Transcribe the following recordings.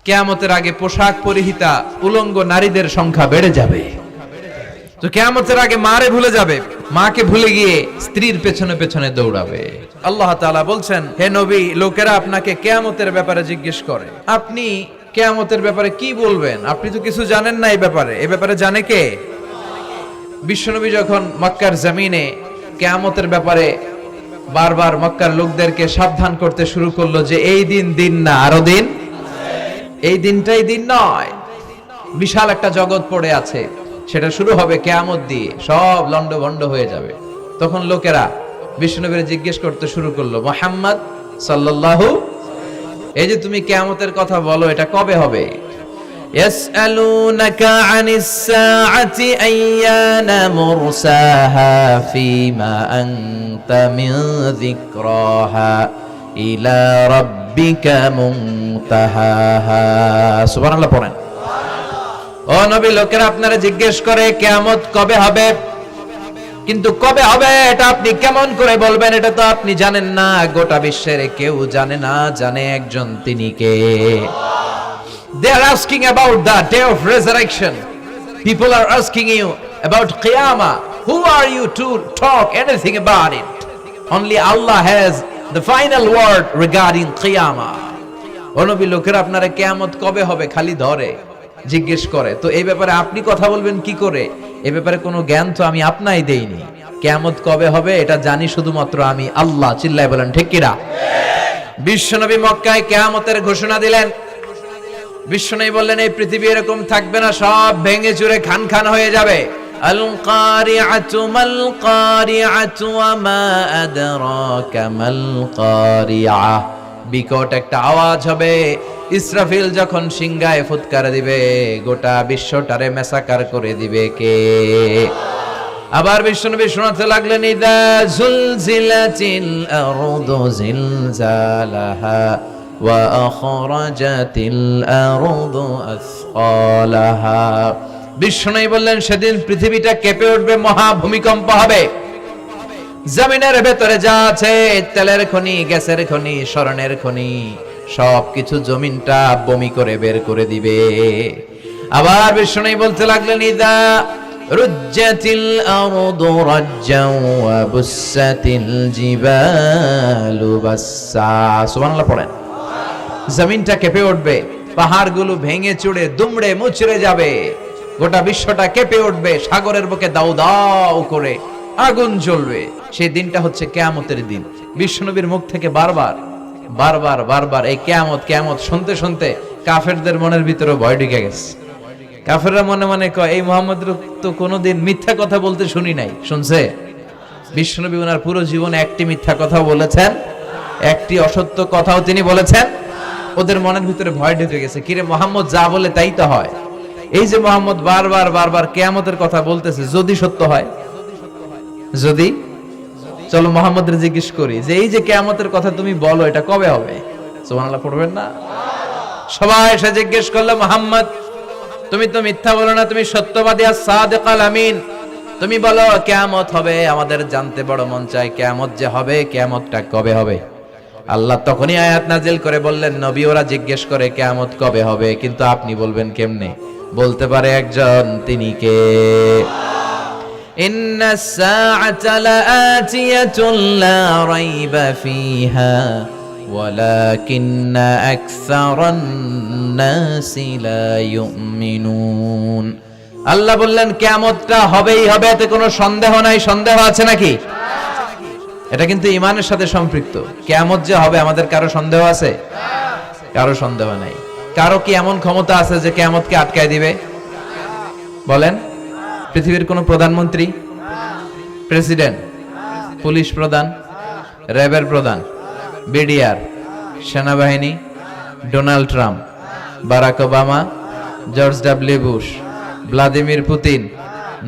কিয়ামতের আগে পোশাক পরিহিতা উলঙ্গ নারীদের সংখ্যা বেড়ে যাবে। তো কিয়ামতের আগে মারে ভুলে যাবে, মাকে ভুলে গিয়ে স্ত্রীর পেছনে পেছনে দৌড়াবে। আল্লাহ তাআলা বলছেন, হে নবী, লোকেরা আপনাকে কিয়ামতের ব্যাপারে জিজ্ঞেস করে, আপনি কিয়ামতের ব্যাপারে কি বলবেন? আপনি তো কিছু জানেন না এই ব্যাপারে জানে কে? বিশ্বনবী যখন মক্কার জমিনে কিয়ামতের ব্যাপারে বারবার মক্কার লোকদেরকে সাবধান করতে শুরু করলো যে এই দিন না, আরো দিন, এই দিনটাই দিন নয়, বিশাল একটা জগৎ পড়ে আছে, সেটা শুরু হবে কিয়ামত দিয়ে, সব লন্ডভন্ড হয়ে যাবে। তখন লোকেরা বিশ্বনবীর জিজ্ঞেস করতে শুরু করলো, মুহাম্মদ সাল্লাল্লাহু, এই যে তুমি কিয়ামতের কথা বলো, এটা কবে হবে? ইয়াসআলুনাকা আনিস সাআতি আইয়ানা মুরসাহা ফীমা আনতা মিন যিকরাহা ইলা রাব্বিকা মুনতাহাহা। সুবহানাল্লাহ পড়েন। ও নবী, লোকেরা আপনারা জিজ্ঞেস করে কিয়ামত কবে হবে, কিন্তু কবে হবে এটা আপনি কেমন করে বলবেন? এটা তো আপনি জানেন না, গোটা বিশ্বের কেউ জানে না, জানে একজন, তিনি কে? They are asking about the day of resurrection. People are asking you about Qiyamah. Who are you to talk anything about it? Only Allah has the final word regarding Qiyamah. ও নবী, লোকেরা আপনারা কিয়ামত কবে হবে খালি ধরে জিজ্ঞেস করে, তো এই ব্যাপারে আপনি কথা বলবেন কি করে? এই ব্যাপারে কোনো জ্ঞান তো আমি আপনাই দেইনি। কিয়ামত কবে হবে এটা জানি শুধুমাত্র আমি আল্লাহ। চিল্লায় বলেন ঠিক কিনা? বিশ্বনবী মক্কায় কিয়ামতের ঘোষণা দিলেন। বিশ্বনবী বললেন, এই পৃথিবী এরকম থাকবে না, সব ভেঙে চুরে খান খান হয়ে যাবে। আল কারিআতু মাল কারিআতু ওয়া মা আদরাকা মাল কারিআহ। বিকট একটা আওয়াজ হবে, ইসরাফিল যখন সিংহায় ফুৎকার দিবে, গোটা বিশ্বটারে মেসাকার করে দিবে কে? আবার বিশ্বনবী শোনাতে লাগলেন, ইদা জুলজিলাতিল আরদু জিলজালাহা ওয়া আখরাজাতিল আরদু আসকালাহা। বিশ্বনবী বললেন, সেদিন পৃথিবীটা কেঁপে উঠবে, মহা ভূমিকম্প হবে। জমিনের ভেতরে যা আছে, তেলের খনি, গ্যাসের খনি, স্বর্ণের খনি, সবকিছু জমিনটা বমি করে বের করে দিবে। আবার বিশ্বনবী বলতে লাগলেন, ইদা রুজ্জাতিল আরদু রাজ্জাও ওয়া বুসাতিল জিবালু বাসসা। সুবহানাল্লাহ পড়েন। জমিনটা কেঁপে উঠবে, পাহাড়গুলো ভেঙে চুরে দুমড়ে মুচড়ে যাবে, গোটা বিশ্বটা কেঁপে উঠবে, সাগরের বুকে দাউ দাউ করে আগুন জ্বলবে। সেই দিনটা হচ্ছে কিয়ামতের দিন। বিশ্বনবীর মুখ থেকে বারবার বারবার বারবার এই কিয়ামত কিয়ামত শুনতে শুনতে কাফেরদের মনের ভিতরে ভয় ঢুকে গেছে। কাফেররা মনে মনে কয়, এই মুহাম্মদ তো কোনোদিন মিথ্যা কথা বলতে শুনি নাই। শুনছে? বিশ্বনবী ওনার পুরো জীবনে একটি মিথ্যা কথা বলেছেন, একটি অসত্য কথাও তিনি বলেছেন। ওদের মনের ভিতরে ভয় ঢুকে গেছে, কিরে মুহাম্মদ যা বলে তাই তো হয়। এই যে মুহাম্মদ বারবার বারবার কিয়ামতের কথা বলতেছে, যদি সত্য হয়, যদি, চলো মুহাম্মদের জিজ্ঞেস করি যে এই যে কিয়ামতের কথা তুমি বলো, এটা কবে হবে? সুবহানাল্লাহ পড়বেন না? সবাই এসে জিজ্ঞেস করলো, মুহাম্মদ তুমি তো মিথ্যা বলো না, তুমি সত্যবাদী আর সাদিকাল আমিন, তুমি বলো কিয়ামত হবে, আমাদের জানতে বড় মন চায় কিয়ামত যে হবে, কিয়ামতটা কবে হবে? আল্লাহ তখনই আয়াত নাজিল করে বললেন, নবী ওরা জিজ্ঞেস করে কিয়ামত কবে হবে, কিন্তু আপনি বলবেন কেমনে? বলতে পারে একজন, তিনি কে? ইন্নাস সাআতা লাআতিয়াতুন লা রাইবা ফিহা ওয়ালাকিন্না আকসারান নাসি লা ইউমিনুন। আল্লাহ বললেন কিয়ামতটা হবেই হবে, এতে কোনো সন্দেহ নাই। সন্দেহ আছে নাকি? এটা কিন্তু ঈমানের সাথে সম্পৃক্ত। কিয়ামত যে হবে, আমাদের কারো সন্দেহ আছে? কারো সন্দেহ নাই। কারো কি এমন ক্ষমতা আছে যে কিয়ামতকে আটকায় দিবে? বলেন। পৃথিবীর কোন প্রধানমন্ত্রী, প্রেসিডেন্ট, পুলিশ প্রধান, র্যাবের প্রধান, বিডিআর, সেনাবাহিনী, Donald Trump, Barack Obama, George W Bush, Vladimir Putin,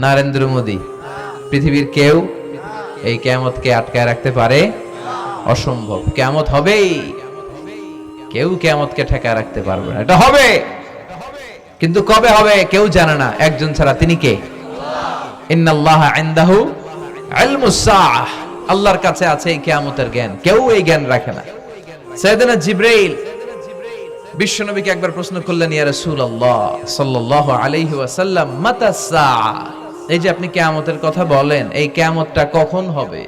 Narendra Modi, পৃথিবীর কেউ এই কিয়ামতকে আটকায় রাখতে পারে? অসম্ভব। কিয়ামত হবেই, কেউ কিয়ামতকে ঠেকায় রাখতে পারবে না। এটা হবে, কিন্তু কবে হবে কেউ জানে না, একজন ছাড়া, তিনি কে? ইন্নাল্লাহা ইনদাহু ইলমুস সাআহ। আল্লাহর কাছে আছে এই কিয়ামতের জ্ঞান, কেউ এই জ্ঞান রাখে না। সাইয়েদনা জিবরাইল বিশ্বনবীকে একবার প্রশ্ন করলেন, ইয়া রাসূলুল্লাহ সাল্লাল্লাহু আলাইহি ওয়াসাল্লাম, মাতা সাআ, এই যে আপনি কিয়ামতের কথা বলেন, এই কিয়ামতটা কখন হবে?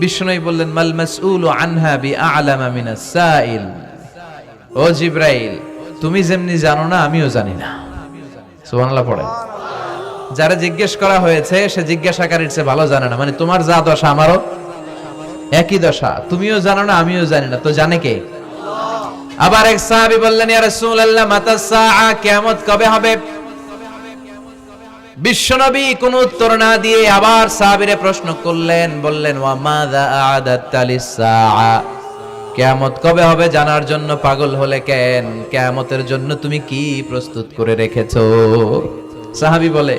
বিশ্বনবী বললেন, মাল মাসউলু আনহা বিআলামা মিনাস সাইল। ও জিবরাইল, তুমি যেমনি জানো না আমিও জানি না। সুবহানাল্লাহ পড়েন। যারা জিজ্ঞেস করা হয়েছে সে জিজ্ঞাসাকারীর চেয়ে ভালো জানে না, মানে তোমার যা দশা আমারও একই দশা, তুমিও জানো না আমিও জানি না, তো জানে কে? আবার এক সাহাবী বললেন, ইয়া রাসূলুল্লাহ মাতা সাআ, কিয়ামত কবে হবে? বিশ্বনবী কোন উত্তর না দিয়ে আবার সাহাবীরে প্রশ্ন করলেন, বললেন, ওয়া মাযা আ'দাতা লিস-সাআ, কিয়ামত কবে হবে জানার জন্য পাগল হলে কেন? কিয়ামতের জন্য তুমি কি প্রস্তুত করে রেখেছো? সাহাবী বলে,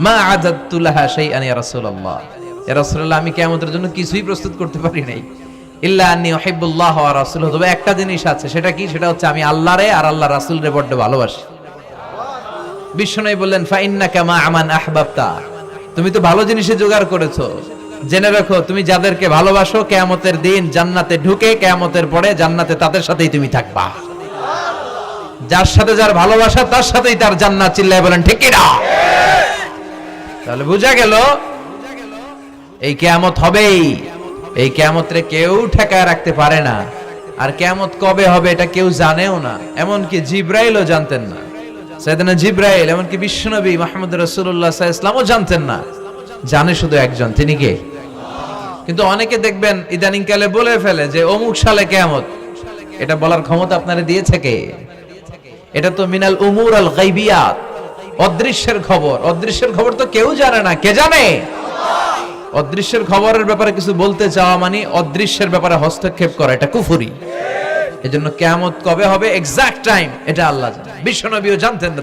মা আ'দাতু লাহা শাইআন ইয়া রাসূলুল্লাহ, ইয়া রাসূলুল্লাহ আমি কিয়ামতের জন্য কিছুই প্রস্তুত করতে পারি নাই, ইল্লা আন্নী উহিব্বুল্লাহ ওয়া রাসূলুহু, তবে একটা জিনিস আছে, সেটা কি? সেটা হচ্ছে আমি আল্লাহরে আর আল্লাহর রাসূলরে বড় ভালোবাসি। বিশ্বনবী বললেন, ফা ইন্নাকা মা আমান আহবাবতা, তুমি তো ভালো জিনিসে জোগাড় করেছো, জেনে রাখো তুমি যাদেরকে ভালোবাসো কিয়ামতের দিন জান্নাতে ঢুকে কিয়ামতের পরে জান্নাতে তাদের সাথেই তুমি থাকবা। যার সাথে যার ভালোবাসা তার সাথেই তার জান্নাত। চিল্লায় বলেন ঠিক কি না? তাহলে বোঝা গেল এই কিয়ামত হবেই, এই কিয়ামতরে কেউ ঠেকায় রাখতে পারে না। আর কিয়ামত কবে হবে এটা কেউ জানেও না, এমনকি জিবরাইলও জানতেন না। সাইয়েদনা জিবরাইল, এমনকি বিশ্বনবী মুহাম্মদ রাসূলুল্লাহ সাল্লাল্লাহু আলাইহি ওয়াসাল্লামও জানতেন না, জানে শুধু একজন, তিনি কে? কিন্তু অনেকে দেখবেন ইদানিং কালে বলে ফেলে যে অমুক সালে কিয়ামত। এটা বলার ক্ষমতা আপনারে দিয়েছে কে? এটা তো মিনাল উমুর আল গায়বিয়াত, অদৃশ্যের খবর। অদৃশ্যের খবর তো কেউ জানে না, কে জানে? অদৃশ্যের খবরের ব্যাপারে কিছু বলতে চাওয়া মানে অদৃশ্যের ব্যাপারে হস্তক্ষেপ করা, এটা কুফরি। এজন্য কিয়ামত কবে হবে এক্সাক্ট টাইম এটা আল্লাহ জানেন, বিশ্বনবীও জানতেন না।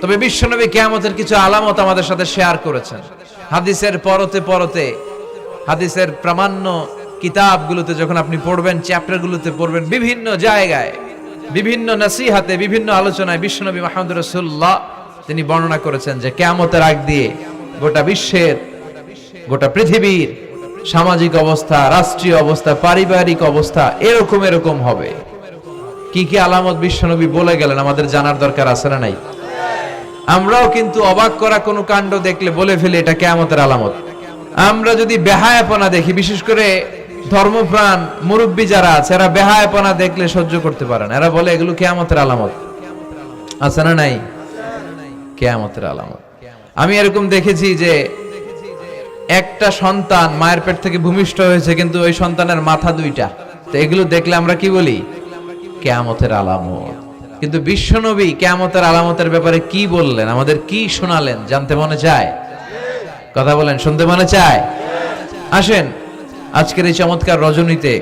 তবে বিশ্বনবী কিয়ামতের কিছু আলামত আমাদের সাথে শেয়ার করেছেন। হাদিসের পরতে পরতে, হাদিসের প্রামাণ্য কিতাবগুলোতে যখন আপনি পড়বেন, চ্যাপ্টারগুলোতে পড়বেন, বিভিন্ন জায়গায় বিভিন্ন নসিহাতে বিভিন্ন আলোচনায় বিশ্বনবী মুহাম্মদ রাসূলুল্লাহ তিনি বর্ণনা করেছেন যে কিয়ামতের আগ দিয়ে গোটা বিশ্বের, গোটা পৃথিবীর সামাজিক অবস্থা, রাষ্ট্রীয় অবস্থা, পারিবারিক অবস্থা এরকম হবে। কি কি আলামত বিশ্বনবী বলে গেলেন আমাদের জানার দরকার আছে না নাই? আমরাও কিন্তু অবাক করা কোনো কাণ্ড দেখলে বলে ফেলি এটা কিয়ামতের আলামত। আমরা যদি বেহায়াপনা দেখি, বিশেষ করে ধর্মপ্রাণ মুরব্বী যারা আছে এরা বেহায়াপনা দেখলে সহ্য করতে পারে না, এরা বলে এগুলো কিয়ামতের আলামত। আছে না নাই? কিয়ামতের আলামত। আমি এরকম দেখেছি যে একটা সন্তান মায়ের পেট থেকে ভূমিষ্ঠ হয়েছে, কিন্তু ওই সন্তানের মাথা দুইটা। তো এগুলো দেখলে আমরা কি বলি? কিয়ামতের আলামত। কিন্তু বিশ্বনবী কিয়ামতের আলামতের ব্যাপারে কি বললেন, আমাদের কি শোনালেন, জানতে মনে চায়? কথা বলেন, শুনতে মনে চায়? আসেন আজকের এই চমৎকার রজনীতে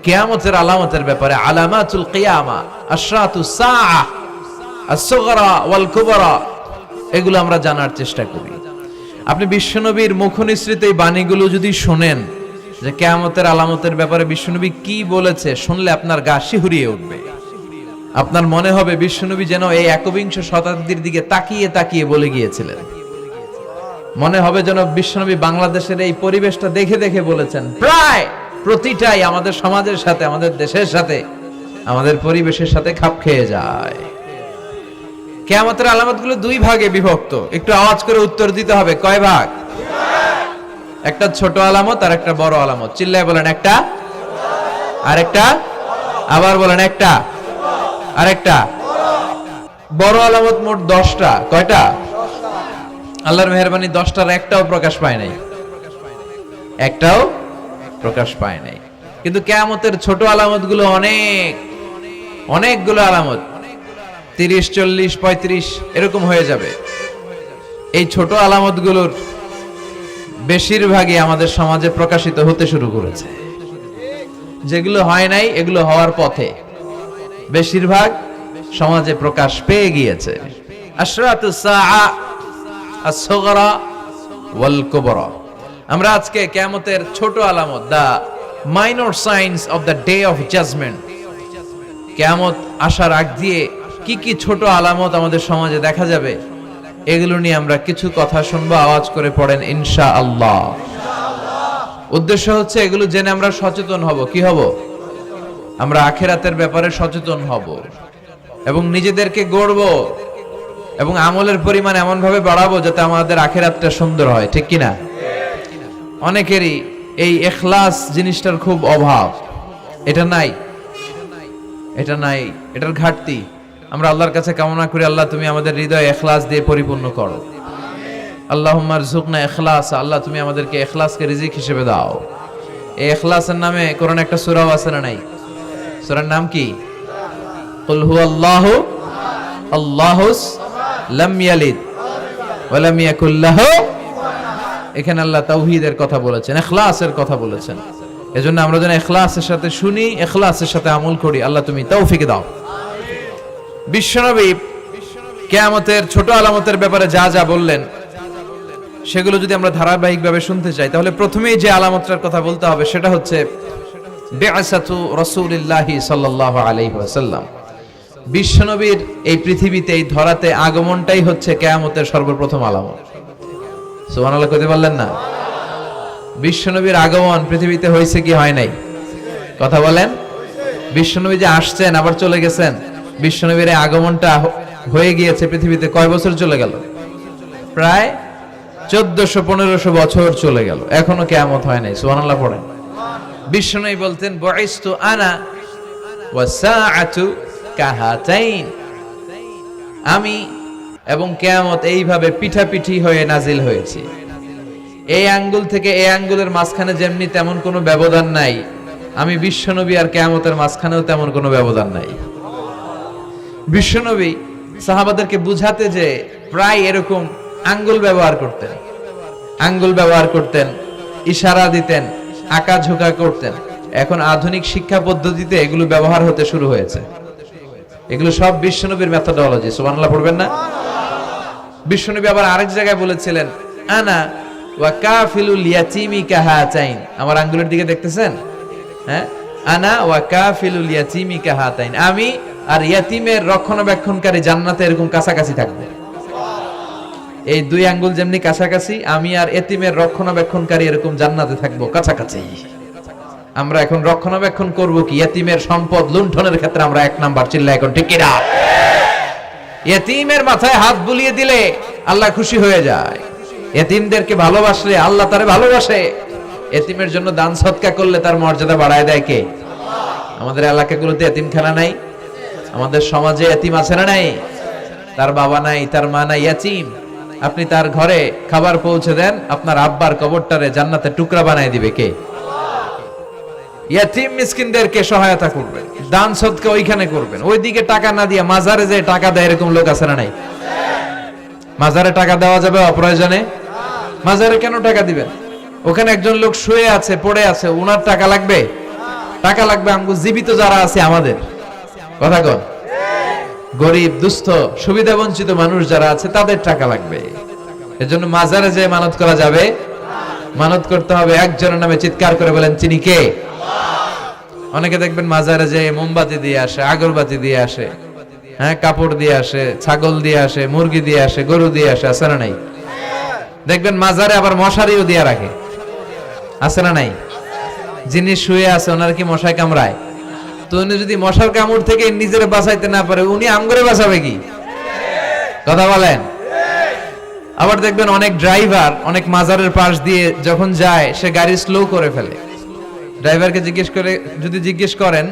কিয়ামতের আলামতের ব্যাপারে, আলামাতুল কিয়ামা, আশরাতুস সাআ, আস-সুগরা ওয়াল কুবরা, এগুলো আমরা জানার চেষ্টা করি। আপনি বিশ্বনবীর মুখনিসৃত এই বাণীগুলো যদি শোনেন যে কিয়ামতের আলামতের ব্যাপারে বিশ্বনবী কি বলেছে, শুনলে আপনার গা শিহরিয়ে উঠবে। আপনার মনে হবে বিশ্বনবী যেন এই একবিংশ শতাব্দীর দিকে তাকিয়ে তাকিয়ে বলে গিয়েছিলেন। মনে হবে যেন বিশ্বনবী বাংলাদেশের এই পরিবেশটা দেখে দেখে বলেছেন। প্রায় প্রতিটাই আমাদের সমাজের সাথে, আমাদের দেশের সাথে, আমাদের পরিবেশের সাথে খাপ খেয়ে যায়। কিয়ামতের আলামতগুলো দুই ভাগে বিভক্ত। একটু আওয়াজ করে উত্তর দিতে হবে, কয় ভাগ? একটা ছোট আলামত আর একটা বড় আলামত। চিল্লায় বলেন একটা, আর একটা, আবার বলেন একটা, আর একটা। বড় আলামত মোট 10টা। কয়টা? আল্লাহর মেহেরবানি 10টার একটাও প্রকাশ পায় নাই, একটাও প্রকাশ পায় নাই। কিন্তু কিয়ামতের ছোট আলামতগুলো অনেকগুলো আলামত, 30, 40, 35 এরকম হয়ে যাবে। এই ছোট আলামতগুলোর বেশিরভাগই আমাদের সমাজে প্রকাশিত হতে শুরু করেছে। যেগুলো হয় নাই এগুলো হওয়ার পথে, বেশিরভাগ সমাজে প্রকাশ পেয়ে গিয়েছে। আশরাতুস সাআ, আস-সুগরা ওয়াল কুবরা। আমরা আজকে কিয়ামতের ছোট আলামত, the minor signs of the day of judgment, কিয়ামত আসার আগ দিয়ে কি কি ছোট আলামত আমাদের সমাজে দেখা যাবে, এগুলো নিয়ে আমরা কিছু কথা শুনবো। আওয়াজ করে পড়েন ইনশাআল্লাহ। উদ্দেশ্য হচ্ছে এগুলো জেনে আমরা সচেতন হব। কি হব? আমরা আখিরাতের ব্যাপারে সচেতন হব। এবং নিজেদেরকে গড়ব এবং আমলের পরিমাণ এমন ভাবে বাড়াবো যাতে আমাদের আখিরাতটা সুন্দর হয়, ঠিক কিনা? অনেকেরই এই ইখলাস জিনিসটার খুব অভাব, এটা নাই, এটার ঘাটতি। আমরা আল্লাহর কাছে কামনা করি, আল্লাহ তুমি আমাদের হৃদয় ইখলাস দিয়ে পরিপূর্ণ করো। আল্লাহুম্মা রযুকনা ইখলাস, আল্লাহ তুমি আমাদেরকে ইখলাসকে রিজিক হিসেবে দাও। এই ইখলাসের নামে কোরআনে একটা সূরাও আছে না নাই? সূরার নাম কি? কুল হুয়াল্লাহু আল্লাহুস লাম ইয়ালিদ ওয়া লাম ইয়াকুল লাহু। এখানে আল্লাহ তাওহীদের কথা বলেছেন, ইখলাসের কথা বলেছেন। এজন্য আমরা যেন ইখলাসের সাথে শুনি, ইখলাসের সাথে আমল করি। আল্লাহ তুমি তৌফিক দাও। বিশ্বনবী কিয়ামতের ছোট আলামতের ব্যাপারে যা যা বললেন সেগুলো যদি আমরা ধারাবাহিকভাবে শুনতে চাই, তাহলে প্রথমেই যে আলামতটার কথা বলতে হবে সেটা হচ্ছে বিআসাতু রাসূলিল্লাহি সাল্লাল্লাহু আলাইহি ওয়াসাল্লাম। বিশ্বনবীর এই পৃথিবীতে, এই ধরাতে আগমনটাই হচ্ছে কিয়ামতের সর্বপ্রথম আলামত। সুবহানাল্লাহ কইতে পারলেন না? বিশ্বনবীর আগমন পৃথিবীতে হয়েছে কি হয় নাই? কথা বলেন। বিশ্বনবী যে আসছেন আবার চলে গেছেন, বিশ্বনবীর এই আগমনটা হয়ে গিয়েছে পৃথিবীতে কয় বছর চলে গেল? প্রায় 1400-1500 বছর চলে গেল, এখনো কিয়ামত হয় নাই। সুবহানাল্লাহ পড়েন। বিশ্বনবী বলতেন বুইস্তু আনা ওয়া সাআতু কাহাতাইন, আমি এবং কিয়ামত এইভাবে পিঠাপিঠি হয়ে নাজিল হয়েছে। এই আঙ্গুল থেকে এই আঙ্গুলের মাঝখানে যেমনি তেমন কোনো ব্যবধান নাই, আমি বিশ্বনবী আর কিয়ামতের মাঝখানেও তেমন কোনো ব্যবধান নাই। বিশ্বনবী সাহাবাদেরকে বুঝাতে যে প্রায় এরকম আঙ্গুল ব্যবহার করতেন, ইশারা দিতেন, আঁকা ঝোঁকা করতেন। এখন আধুনিক শিক্ষা পদ্ধতিতে এগুলো ব্যবহার হতে শুরু হয়েছে। এগুলো সব বিশ্বনবীর মেথোডোলজি। সুবহানাল্লাহ পড়বেন না? বিশ্বনবী আবার আরেক জায়গায় বলেছিলেন আনা ওয়া কাফিলুল ইয়াতীমি কাহাতাইন, আমার আঙ্গুলের দিকে দেখতেছেন? হ্যাঁ, আনা ওয়া কাফিলুল ইয়াতীমি কাহাতাইন, আমি আর ইয়াতীমের রক্ষণাবেক্ষণকারী জান্নাতে এরকম কাছাকাছি থাকবো। এই দুই আঙ্গুল যেমনি কাছাকাছি, আমি আর এতিমের রক্ষণাবেক্ষণকারী এরকম জান্নাতে থাকবো কাছাকাছি। আমরা এখন রক্ষণাবেক্ষণ করব কি? এতিমের সম্পদ লুণ্ঠনের ক্ষেত্রে আমরা 1 নাম্বার। চিল্লা এখন ঠিক কিনা? এতিমের মাথায় হাত বুলিয়ে দিলে আল্লাহ খুশি হয়ে যায়। এতিমদেরকে ভালোবাসলে আল্লাহ তারে ভালোবাসে। এতিমের জন্য দান সদকা করলে তার মর্যাদা বাড়ায় দেয় কে? আমাদের এলাকাগুলোতে এতিমখানা নাই? আমাদের সমাজে এতিম আছে না নাই? তার বাবা নাই, তার মা নাই, এতিম। আপনি তার ঘরে খাবার পৌঁছে দেন, আপনার আব্বার কবরটারে জান্নাতে টুকরা বানায় দিবে কে? ইয়াতিম মিসকিনদেরকে সহায়তা করবেন, দান সদকা ওইখানে করবেন। ওইদিকে টাকা না দিয়ে মাজারে যে টাকা দেয় এরকম লোক আছে না নাই? মাজারে টাকা দেওয়া যাবে অপ্রয়োজনে? মাজারে কেন টাকা দিবেন? ওখানে একজন লোক শুয়ে আছে, পড়ে আছে, উনার টাকা লাগবে? টাকা লাগবে আমগো জীবিত যারা আছে আমাদের। কথা কন। গরিব, দুস্থ, সুবিধা বঞ্চিত মানুষ যারা আছে তাদের টাকা লাগবে। এজন্য মাজারে যে মানত করা যাবে? মানত করতে হবে একজনের নামে, চিৎকার করে বলেন চিনি কে? অনেকে দেখবেন মাজারে যে মোমবাতি দিয়ে আসে, আগরবাতি দিয়ে আসে, হ্যাঁ, কাপড় দিয়ে আসে, ছাগল দিয়ে আসে, মুরগি দিয়ে আসে, গরু দিয়ে আসে, আছে না নাই? দেখবেন মাজারে আবার মশারিও দিয়ে রাখে, আছে না নাই? যিনি শুয়ে আছে ওনার কি মশায় কামড়ায়? তো উনি যদি মশার কামড় থেকে নিজের বাঁচাইতে না পারে, উনি আমগরে বাঁচাবে কি? কথা বলেন। আবার দেখবেন অনেক ড্রাইভার অনেক মাজারের পাশ দিয়ে যখন যায় সে গাড়ি স্লো করে ফেলে। ড্রাইভারকে জিজ্ঞেস করেন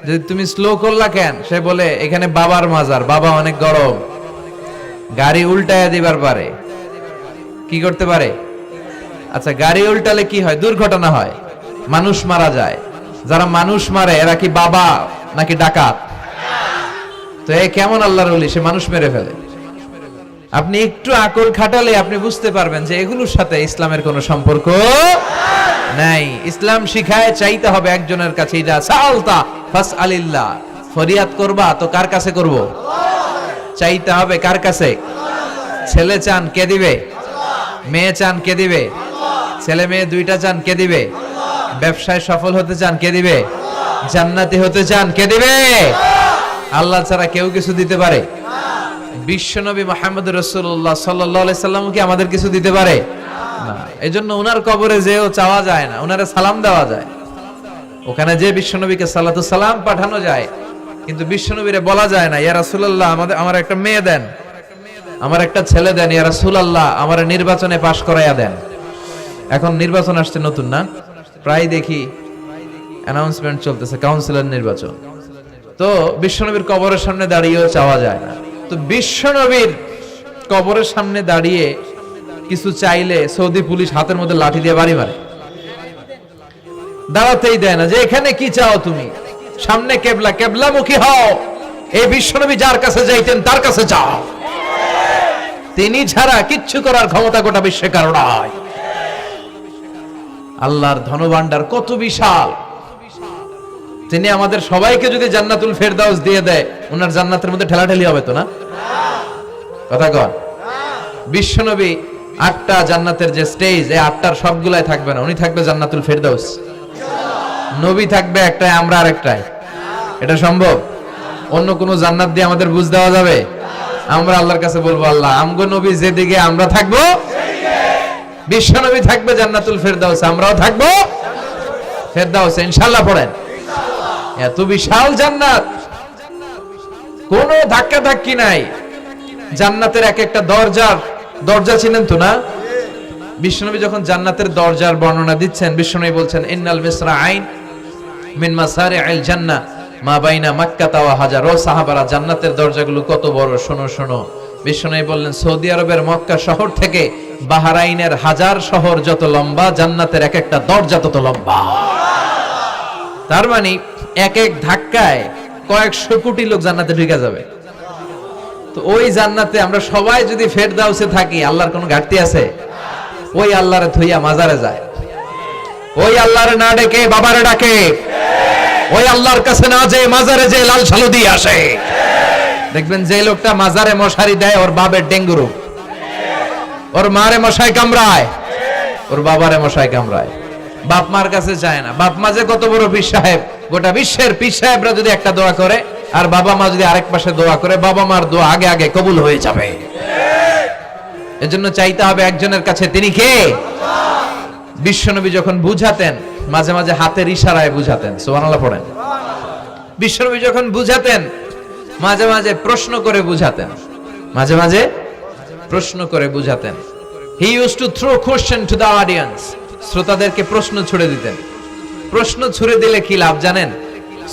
যে তুমি স্লো করলা কেন? সে বলে এখানে বাবার মাজার, বাবা অনেক গরম। গাড়ি উল্টায় দিবার পারে। কি করতে পারে? আচ্ছা, গাড়ি উল্টালে কি হয়? দুর্ঘটনা হয়, মানুষ মারা যায়। যারা মানুষ মারে এরা কি বাবা নাকি ডাকাত? তো এ কেমন আল্লাহর ওলি, সে মানুষ মেরে ফেলে। আপনি একটু আকল খাটালে আপনি বুঝতে পারবেন যে এগুলোর সাথে ইসলামের কোনো সম্পর্ক নাই। ইসলাম শিখায় চাইতে হবে একজনের কাছে। ইদা সাআলতা ফাসআলিল্লাহ, ফরিয়াদ করবা তো কার কাছে করব? চাইতে হবে কার কাছে? ছেলে চান কে দিবে? মেয়ে চান কে দিবে? ছেলে মেয়ে দুইটা চান কে দিবে? ব্যবসায় সফল হতে চান কে দিবে? জান্নাতি হতে চান কে দিবে? আল্লাহ ছাড়া কেউ কিছু দিতে পারে? বিশ্বনবী মুহাম্মদ রাসূলুল্লাহ সাল্লাল্লাহু আলাইহি সাল্লাম কি আমাদের কিছু দিতে পারে? না। এজন্য ওনার কবরে যেও চাওয়া যায় না, ওনারে সালাম দেওয়া যায়। ওখানে যে বিশ্বনবীকে সালাতু সালাম পাঠানো যায়, কিন্তু বিশ্বনবীরে বলা যায় না, ইয়া রাসূলুল্লাহ আমার একটা মেয়ে দেন, আমার একটা ছেলে দেন, ইয়া রাসূলুল্লাহ আমার নির্বাচনে পাশ করাইয়া দেন। এখন নির্বাচন আসছে নতুন না, প্রায় দেখি অ্যানাউন্সমেন্ট চলতেছে কাউন্সিলর নির্বাচন। তো বিশ্বনবীর কবরের সামনে দাঁড়িয়েও চাওয়া যায় না। তো বিশ্বনবীর কবরের সামনে দাঁড়িয়ে কিছু চাইলে সৌদি পুলিশ হাতের মধ্যে লাঠি দিয়ে বাড়ি মারে, দাঁড়াতেই দেয় না। যে এখানে কি চাও তুমি, সামনে কেবলা, কেবলামুখী হও। এই বিশ্বনবী যার কাছে যাইতেন তার কাছে যাও, তিনি ছাড়া কিচ্ছু করার ক্ষমতা গোটা বিশ্বে কারো নাই। আল্লাহর ধনভাণ্ডার কত বিশাল, তিনি আমাদের সবাইকে যদি জান্নাতুল ফেরদাউস দিয়ে দেয়, ওনার জান্নাতের মধ্যে ঠেলাঠেলি হবে তো না? কথা কন। বিশ্বনবী 8টা জান্নাতের যে স্টেজ, এই 8টার সবগুলাই থাকবে না, উনি থাকবে জান্নাতুল ফেরদাউস। নবী থাকবে একটাই, আমরা আরেকটাই। এটা সম্ভব? অন্য কোন জান্নাত দিয়ে আমাদের বুঝ দেওয়া যাবে? আমরা আল্লাহর কাছে বলবো, আল্লাহ আমগো নবী যেদিকে, আমরা থাকবো বিশ্বনবী থাকবে জান্নাতুল ফেরদাউস, আমরাও থাকবো ফেরদাউসে ইনশাআল্লাহ। পড়েন, এত বিশাল জান্নাত, কোন ধাক্কা ধাক্কি নাই। জান্নাতের এক একটা দরজা চিনেন তো না? বিশ্বনবী যখন জান্নাতের দরজার বর্ণনা দিচ্ছেন, বিশ্বনবী বলছেন ইন্নাল মিসরাআইন মিন মাসারি'আল জান্নাহ মা বাইনা মাক্কা ওয়া হাজার। ও সাহাবারা, জান্নাতের দরজাগুলো কত বড়, শোনো শোনো। বিশ্বনবী বললেন সৌদি আরবের মক্কা শহর থেকে বাহরাইনের হাজার শহর যত লম্বা, জান্নাতের এক একটা দরজা তত লম্বা। তার মানে এক এক ধাক্কায় কয়েকশো কোটি লোক জান্নাতে ঢুকে যাবে। তো ওই জান্নাতে আমরা সবাই যদি ফেরদাউসে থাকি, আল্লাহর কোনো ঘাটতি আছে? ওই আল্লাহরে থইয়া মাজারে যায়, ওই আল্লাহরে না ডেকে বাবারে ডাকে, ওই আল্লাহর কাছে না যে মাজারে যে লাল সালু দিয়ে আসে। দেখবেন যে লোকটা মাজারে মশারি দেয়, ওর বাবের ডেঙ্গু রোগ, ওর মারে মশাই কামড়ায়, ওর বাবারে মশাই কামড়ায়। বাপ মার কাছে যায় না। বাপ মা যে কত বড় পীর সাহেব, গোটা বিশ্বের পীর সাহেবরা যদি একটা দোয়া করে আর বাবা মা যদি আরেক পাশে দোয়া করে, বাবা মার দোয়া আগে আগে কবুল হয়ে যাবে। এজন্য চাইতে হবে একজনের কাছে, তিনি কে? বিশ্বনবী যখন বুঝাতেন, মাঝে মাঝে হাতের ইশারায় বুঝাতেন। সুবহানাল্লাহ পড়েন। বিশ্বনবী যখন বুঝাতেন, মাঝে মাঝে প্রশ্ন করে বুঝাতেন, মাঝে মাঝে প্রশ্ন করে বুঝাতেন। He use to throw question to the audience. শ্রোতাদেরকে প্রশ্ন ছুড়ে দিতেন। প্রশ্ন ছুড়ে দিলে কি লাভ জানেন?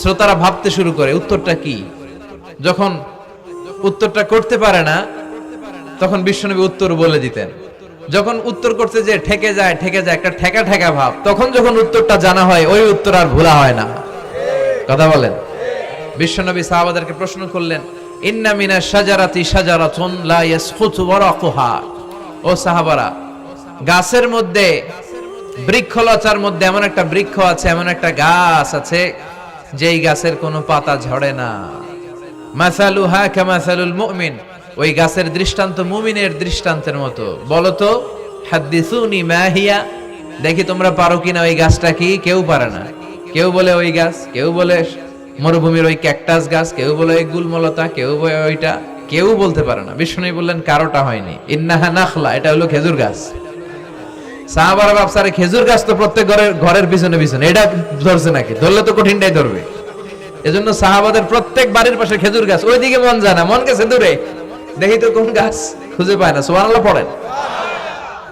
শ্রোতারা ভাবতে শুরু করে উত্তরটা কি। যখন উত্তরটা করতে পারে না, তখন বিশ্বনবী উত্তর বলে দিতেন। যখন উত্তর করতে যে ঠেকে যায় একটা ঠেকা ঠেকা ভাব, তখন যখন উত্তরটা জানা হয়, ওই উত্তর আর ভোলা হয় না। কথা বলেন। বিশ্বনবী সাহাবাদেরকে প্রশ্ন করলেন, ইন্না মিনাশ শাজারাতি শাজারাতুন লা ইয়াসকুতু ওয়ারাকুহা। ও সাহাবারা, গাছের মধ্যে, বৃক্ষলতার মধ্যে এমন একটা বৃক্ষ আছে, এমন একটা গাছ আছে, যেই গাছের কোনো পাতা ঝরে না। মাসালুহা কামাসালুল মুমিন। ওই গাছের দৃষ্টান্ত মুমিনের দৃষ্টান্তের মতো। বলো তো, হাদ্দিসুনি মা হিয়া, দেখি তোমরা পারো কিনা ওই গাছটা কি? কেউ পারে না। কেউ বলে ওই গাছ, কেউ বলে মরুভূমির ওই ক্যাকটাস গাছ, কেউ বলে ওই গুলমলতা, কেউ বলে ওইটা, কেউ বলতে পারে না। বিষ্ণু বললেন কারোটা হয়নি। ইন্নাহা নাখলা, এটা হলো খেজুর গাছ। সাহাবারা ভাবসারে খেজুর গাছ তো প্রত্যেক ঘরের পিছনে পিছনে, এটা ধরছে নাকি? ধরলে তো কঠিনটাই ধরবে। এজন্য সাহাবাদের প্রত্যেক বাড়ির পাশে খেজুর গাছ। ওইদিকে মন যায় না, মন গেছে দূরে, দেখি তো কোন গাছ, খুঁজে পায় না। সুবহানাল্লাহ পড়েন।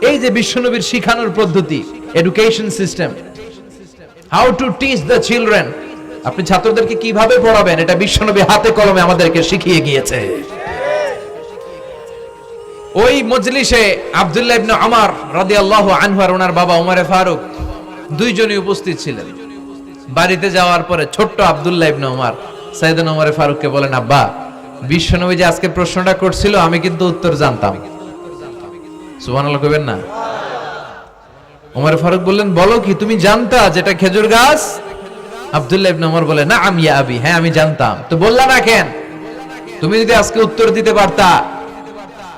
এই যে বিশ্বনবীর শিখানোর পদ্ধতি, education system, how to teach the children, আপনি ছাত্রদেরকে কিভাবে পড়াবেন, এটা বিশ্বনবী হাতে কলমে আমাদেরকে শিখিয়ে গিয়েছে। ওই মজলিসে আব্দুল্লাহ ইবনে উমর রাদিয়াল্লাহু আনহু আর ওনার বাবা ওমরে ফারুক দুইজনই উপস্থিত ছিলেন। বাড়িতে যাওয়ার পরে ছোট্ট আব্দুল্লাহ ইবনে উমর সাইয়েদনা ওমরে ফারুককে বলেন, আব্বা, বিশ্বনবী যে আজকে প্রশ্নটা করছিল, আমি কিন্তু উত্তর জানতাম। সুবহানাল্লাহ কইবেন না? ওমরে ফারুক বললেন, বলো কি, তুমি জানতা যেটা খেজুর গাছ? আব্দুল্লাহ ইবনে উমর বলে, না আমি আবি, হ্যাঁ আমি জানতাম। তো বললা না কেন? তুমি যদি আজকে উত্তর দিতে পারতা,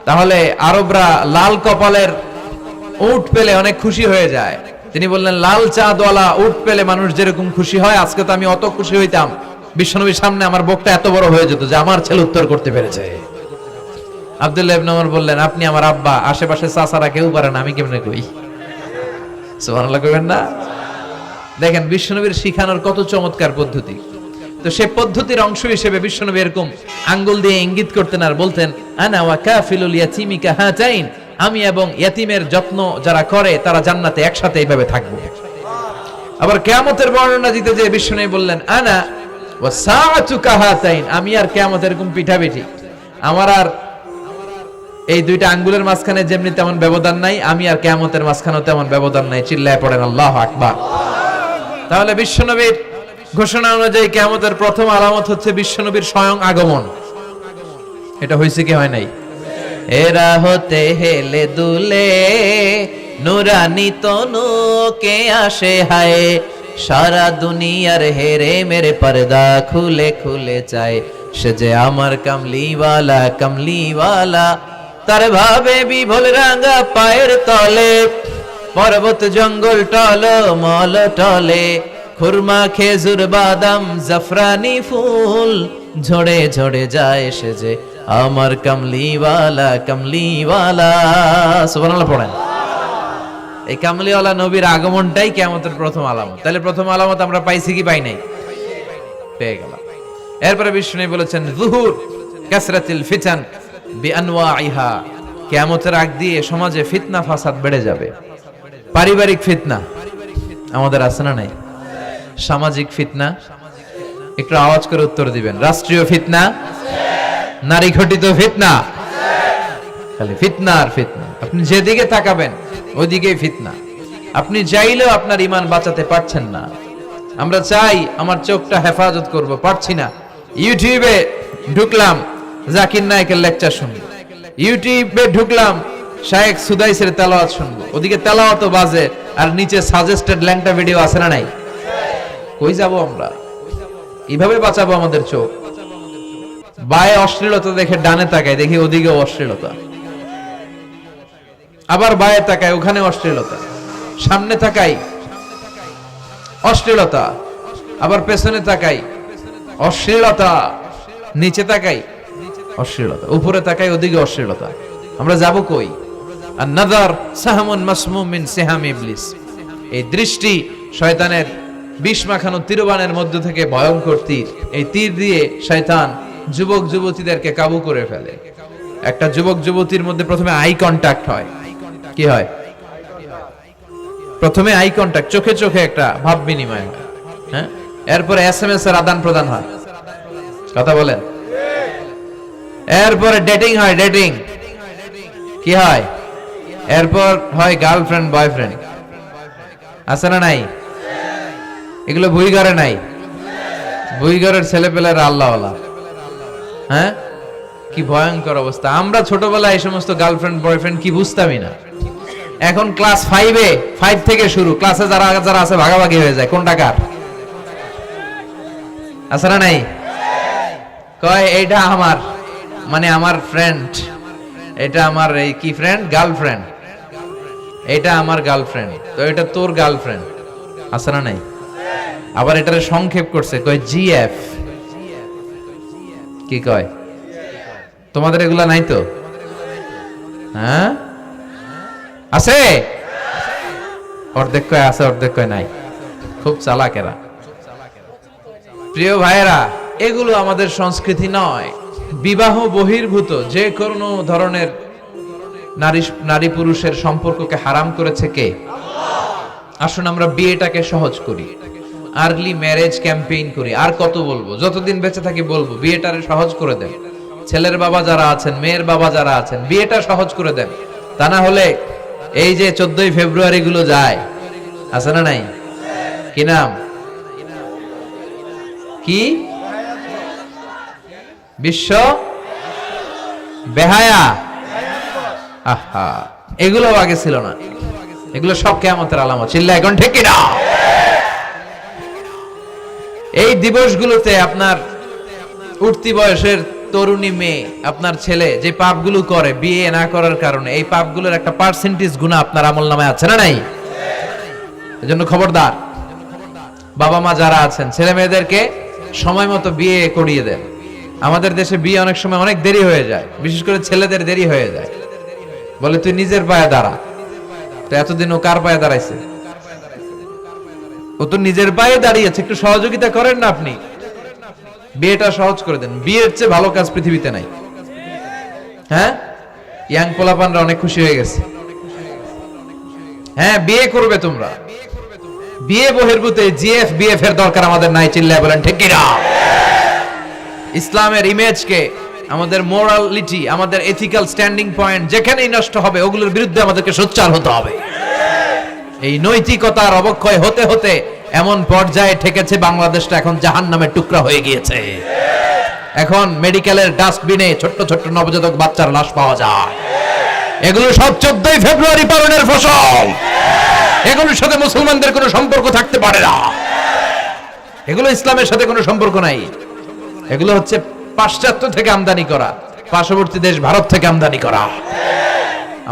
তাহলে আরবরা লাল কপালের উট পেলে অনেক খুশি হয়ে যায়। তিনি বললেন, লাল চাঁদওয়ালা উট পেলে মানুষ যেরকম খুশি হয়, আজকে তো আমি অত খুশি হইতাম, বিশ্বনবীর সামনে আমার বুকটা এত বড় হয়ে যেত যে আমার ছেলে উত্তর করতে পেরেছে। আব্দুল্লাহ ইবনে উমর বললেন, আপনি আমার আব্বা, আশেপাশে চাচারা কেউ পারে না, আমি কেমনে কই? সুবহানাল্লাহ কইবেন না? দেখেন বিশ্বনবীর শিখানোর কত চমৎকার পদ্ধতি। তো সে পদ্ধতির অংশ হিসেবে বিশ্বনবী এরকম আঙ্গুল দিয়ে ইঙ্গিত করতেন আর বলতেন, আনা ওয়া কাফিলুল ইয়াতীমি কাহাতাইন, আমি এবং ইয়াতিমের যত্ন যারা করে তারা জান্নাতে একসাথে এইভাবে থাকবো। আবার কিয়ামতের বর্ণনা দিতে যে বিশ্বনবী বললেন, আনা ওয়া সাআতু কাহাতাইন, আমি আর কিয়ামত এরকম পিঠাপিঠি, আমার আর এই দুইটা আঙ্গুলের মাঝখানে যেমনি তেমন ব্যবধান নাই, আমি আর কিয়ামতের মাঝখানেও তেমন ব্যবধান নাই। চিল্লায় পড়েন আল্লাহু আকবার। তাহলে বিশ্বনবীর ঘোষণা অনুযায়ী কিয়ামতের প্রথম আলামত হচ্ছে বিশ্বনবীর স্বয়ং আগমন। এটা হয়েছে কি হয় নাই? এরা হতে হেলে দুলে নুরানি তনু কে আসে হায়, সারা দুনিয়ার হেরে মেরে পর্দা খুলে খুলে চায়, সে যে আমার কামলিওয়ালা কামলিওয়ালা, তার ভাবে বিভোল রাঙা পায়ের তলে, পর্বত জঙ্গল টল মল টলে, খুরমা খেজুর বাদাম জাফরানি ফুল, ঝড়ে ঝড়ে যায় সে যে আমার কামলিওয়ালা কামলিওয়ালা। সুবহানাল্লাহ পড়েন। এই কামলিওয়ালা নবীর আগমনটাই কিয়ামতের প্রথম আলামত। তাহলে প্রথম আলামত আমরা পাইছি কি পাই নাই? পেয়ে গেলাম। এরপরে বিষ্ণু বলেছেন, যুহুর কাসরাতিল ফিতান বিআনওয়াইহা, কিয়ামতের আগ দিয়ে সমাজে ফিতনা ফাসাদ বেড়ে যাবে। পারিবারিক ফিতনা আমাদের আছে না নাই? সামাজিক ফিতনা, একটু আওয়াজ করে উত্তর দিবেন। রাষ্ট্রীয় ফিতনা, নারী ঘটিত ফিতনা, খালি ফিতনা আর ফিতনা। আপনি যেদিকে তাকাবেন ওইদিকেই ফিতনা। আপনি চাইলেও আপনার ঈমান বাঁচাতে পারছেন না। আমরা চাই আমার চোখটা হেফাজত করব, পারছি না। ইউটিউবে ঢুকলাম, জাকির নায়েকের লেকচার শুনবো, ইউটিউবে ঢুকলাম, শায়েখ সুদাইসের তেলাওয়াত শুনবো, ওদিকে তেলাওয়াতও বাজে আর নিচে সাজেস্টেড ল্যাংটা ভিডিও আছে না নাই? কই যাব আমরা? কিভাবে বাঁচাবো আমাদের চোখ? বায়ে অশ্লীলতা দেখে ডানে তাকায়, দেখি ওদিকে অশ্লীলতা, আবার বায়ে তাকায় ওখানে অশ্লীলতা, সামনে তাকাই অশ্লীলতা, আবার পেছনে তাকাই অশ্লীলতা, নিচে তাকাই অশ্লীলতা, উপরে তাকাই ওদিকে অশ্লীলতা। আমরা যাব কই? আন-নাযার সাহমুন মাসমুম মিন সিহাম ইবলিস, এই দৃষ্টি শয়তানের বিষ মাখানো তীরবানের মধ্য থেকে ভয়ঙ্কর তীর। এই তীর দিয়ে শয়তান যুবক যুবতীদেরকে কাবু করে ফেলে। একটা যুবক যুবতীর মধ্যে প্রথমে আই কন্টাক্ট হয়। কি হয়? প্রথমে আই কন্টাক্ট, চোখে চোখে একটা ভাব বিনিময় হয়, হ্যাঁ? এরপরে এসএমএস এর আদান প্রদান হয়, কথা বলেন। এরপরে ডেটিং হয়, ডেটিং কি হয়? এরপর হয় গার্লফ্রেন্ড বয়ফ্রেন্ড, আছে না নাই? এগুলো ভুইঘরে নাই? ভুইঘরের ছেলেপেলেরা আল্লাহওয়ালা, হ্যাঁ? কি ভয়ঙ্কর অবস্থা। আমরা ছোটবেলায় এই সমস্ত গার্লফ্রেন্ড বয়ফ্রেন্ড কি বুঝতামই না। এখন ক্লাস 5 থেকে শুরু, ক্লাসে যারা যারা আছে ভাগাভাগি হয়ে যায়, কোনটা কার, আছে না নাই? কয় এইটা আমার, মানে আমার ফ্রেন্ড, এটা আমার এই কি ফ্রেন্ড, গার্লফ্রেন্ড, এটা আমার গার্লফ্রেন্ড, তো এটা তোর গার্লফ্রেন্ড, আছে না নাই? আবার এটারে সংক্ষেপ করছে, কয় জিএফ। কি কয়? তোমাদের এগুলা নাই তো? হ্যাঁ আছে, অর্ধেক কয় আছে, অর্ধেক কয় নাই। খুব চালাকেরা। প্রিয় ভাইয়েরা, এগুলো আমাদের সংস্কৃতি নয়। বিবাহ বহির্ভূত যে কোনো ধরনের নারী পুরুষের সম্পর্ককে হারাম করেছে কে? আসুন আমরা বিয়েটাকে সহজ করি, আর্লি ম্যারেজ ক্যাম্পেইন করি। আর কত বলবো? যতদিন বেঁচে থাকি বলবো, বিয়েটারে সহজ করে দেন। ছেলের বাবা যারা আছেন, মেয়ের বাবা যারা আছেন, বিয়েটা সহজ করে দেন। তা না হলে এই যে 14ই ফেব্রুয়ারি গুলো যায়, আছে না নাই? কি নাম? কি? বিশ্ব বেহায়া। আহা, এগুলো আগে ছিল না। এগুলো সব কিয়ামতের আলামত। চিল্লা এখন ঠিক কিনা? এই দিবসগুলোতে আপনার উঠতি বয়সের তরুণী মেয়ে, আপনার ছেলে যে পাপগুলো করে বিয়ে না করার কারণে, এই পাপগুলোর একটা পার্সেন্টেজ গুনাহ আপনার আমলনামায় আছে না নাই? এজন্য খবরদার, বাবা মা যারা আছেন, ছেলে মেয়েদেরকে সময় মতো বিয়ে করিয়ে দেন। আমাদের দেশে বিয়ে অনেক সময় অনেক দেরি হয়ে যায়, বিশেষ করে ছেলেদের দেরি হয়ে যায়। বলে তুই নিজের পায়ে দাঁড়া। তো এতদিন ও কার পায়ে দাঁড়াইছে? ও তো নিজের পায়ে দাঁড়িয়েছে, একটু সহযোগিতা করেন না আপনি। বিয়েটা সহজ করে দেন, বিয়ের চেয়ে ভালো কাজ পৃথিবীতে নাই। হ্যাঁ, ইয়াং পোলাপানরা অনেক খুশি হয়ে গেছে। হ্যাঁ, বিয়ে করবে তোমরা, বিয়ে বহির্ভূতে জিএফ বিএফ এর দরকার আমাদের নাই। চিল্লায় বলেন ঠিক কিনা? ইসলামের ইমেজকে, আমাদের মোরালিটি, আমাদের এথিক্যাল স্ট্যান্ডিং পয়েন্ট যেখানেই নষ্ট হবে ওগুলোর বিরুদ্ধে আমাদেরকে সোচ্চার হতে হবে। এই নৈতিকতার অবক্ষয় হতে হতে এমন পর্যায়ে ঠেকেছে বাংলাদেশটা এখন জাহান্নামের টুকরা হয়ে গিয়েছে। এখন মেডিকেলের ডাস্টবিনে ছোট্ট ছোট্ট নবজাতক বাচ্চার লাশ পাওয়া যায়। এগুলো সব 14ই ফেব্রুয়ারি পালনের ফসল। এগুলোর সাথে মুসলমানদের কোনো সম্পর্ক থাকতে পারে না। এগুলো ইসলামের সাথে কোনো সম্পর্ক নাই। এগুলো হচ্ছে পাশ্চাত্য থেকে আমদানি করা, পার্শ্ববর্তী দেশ ভারত থেকে আমদানি করা।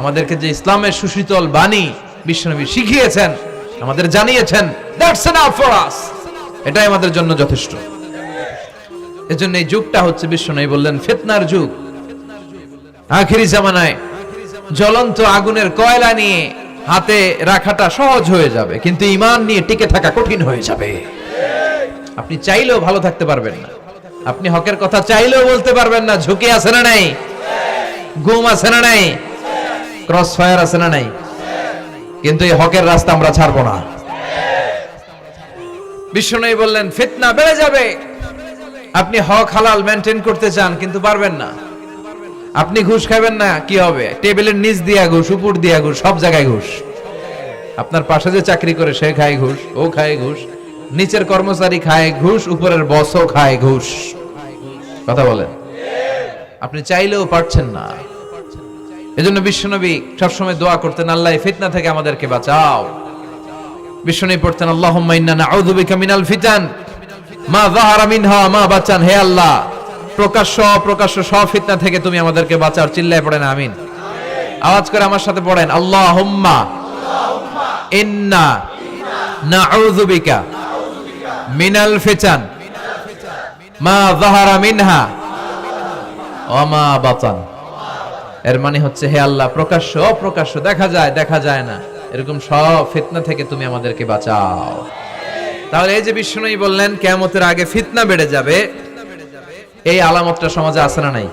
আমাদেরকে যে ইসলামের সুশীতল বাণী বিশ্বনবী শিখিয়েছেন, আমাদের জানিয়েছেন, দ্যাটস এনাফ ফর আস, এটাই আমাদের জন্য যথেষ্ট। এজন্য এই যুগটা হচ্ছে, বিশ্বনবী বললেন, ফিতনার যুগ। আখিরি জামানায় জ্বলন্ত আগুনের কয়লা নিয়ে হাতে রাখাটা সহজ হয়ে যাবে, কিন্তু ঈমান নিয়ে টিকে থাকা কঠিন হয়ে যাবে। আপনি চাইলেও ভালো থাকতে পারবেন না, আপনি হকের কথা চাইলেও বলতে পারবেন না। ঝুঁকি আছে না নাই? গুম আছে না নাই? ক্রস ফায়ার আছে না নাই? কিন্তু এই হকের রাস্তা আমরা ছাড়বো না। বিশ্বনবী বললেন, ফিতনা বেড়ে যাবে। আপনি হক হালাল মেনটেন করতে চান কিন্তু পারবেন না। আপনি ঘুষ খাবেন না, কি হবে? টেবিলের নিচ দিয়া ঘুষ, উপর দিয়া ঘুষ, সব জায়গায় ঘুষ। আপনার পাশে যে চাকরি করে সে খায় ঘুষ, ও খায় ঘুষ, নিচের কর্মচারী খায় ঘুষ, উপরের বসও খায় ঘুষ। কথা বলেন, আপনি চাইলেও পারছেন না। এজন্য বিশ্বনবী সবসময় দোয়া করতেন, আল্লাহ ফিতনা থেকে আমাদেরকে বাঁচাও। বিশ্বনবী পড়তেন, আল্লাহুম্মা ইন্না নাউযু বিকা মিনাল ফিতান মা যাহারা মিনহা মা বাচান। হে আল্লাহ, প্রকাশ্য অপ্রকাশ্য সব ফিতনা থেকে তুমি আমাদেরকে বাঁচাও। চিল্লায় পড়েন আমিন। আওয়াজ করে আমার সাথে পড়েন, আল্লাহুম্মা ইন্না নাউযু বিকা মিনাল ফিতান মা যাহারা মিনহা ওয়া মা বাতান। এর মানে হচ্ছে, হে আল্লাহ, প্রকাশ্য অপ্রকাশ্য, দেখা যায় দেখা যায় না, এরকম সব ফিতনা থেকে তুমি আমাদেরকে বাঁচাও। তাহলে এই যে বিশ্বনবী বললেন কিয়ামতের আগে ফিতনা বেড়ে যাবে, এই আলামতটা সমাজে আছে না নাই?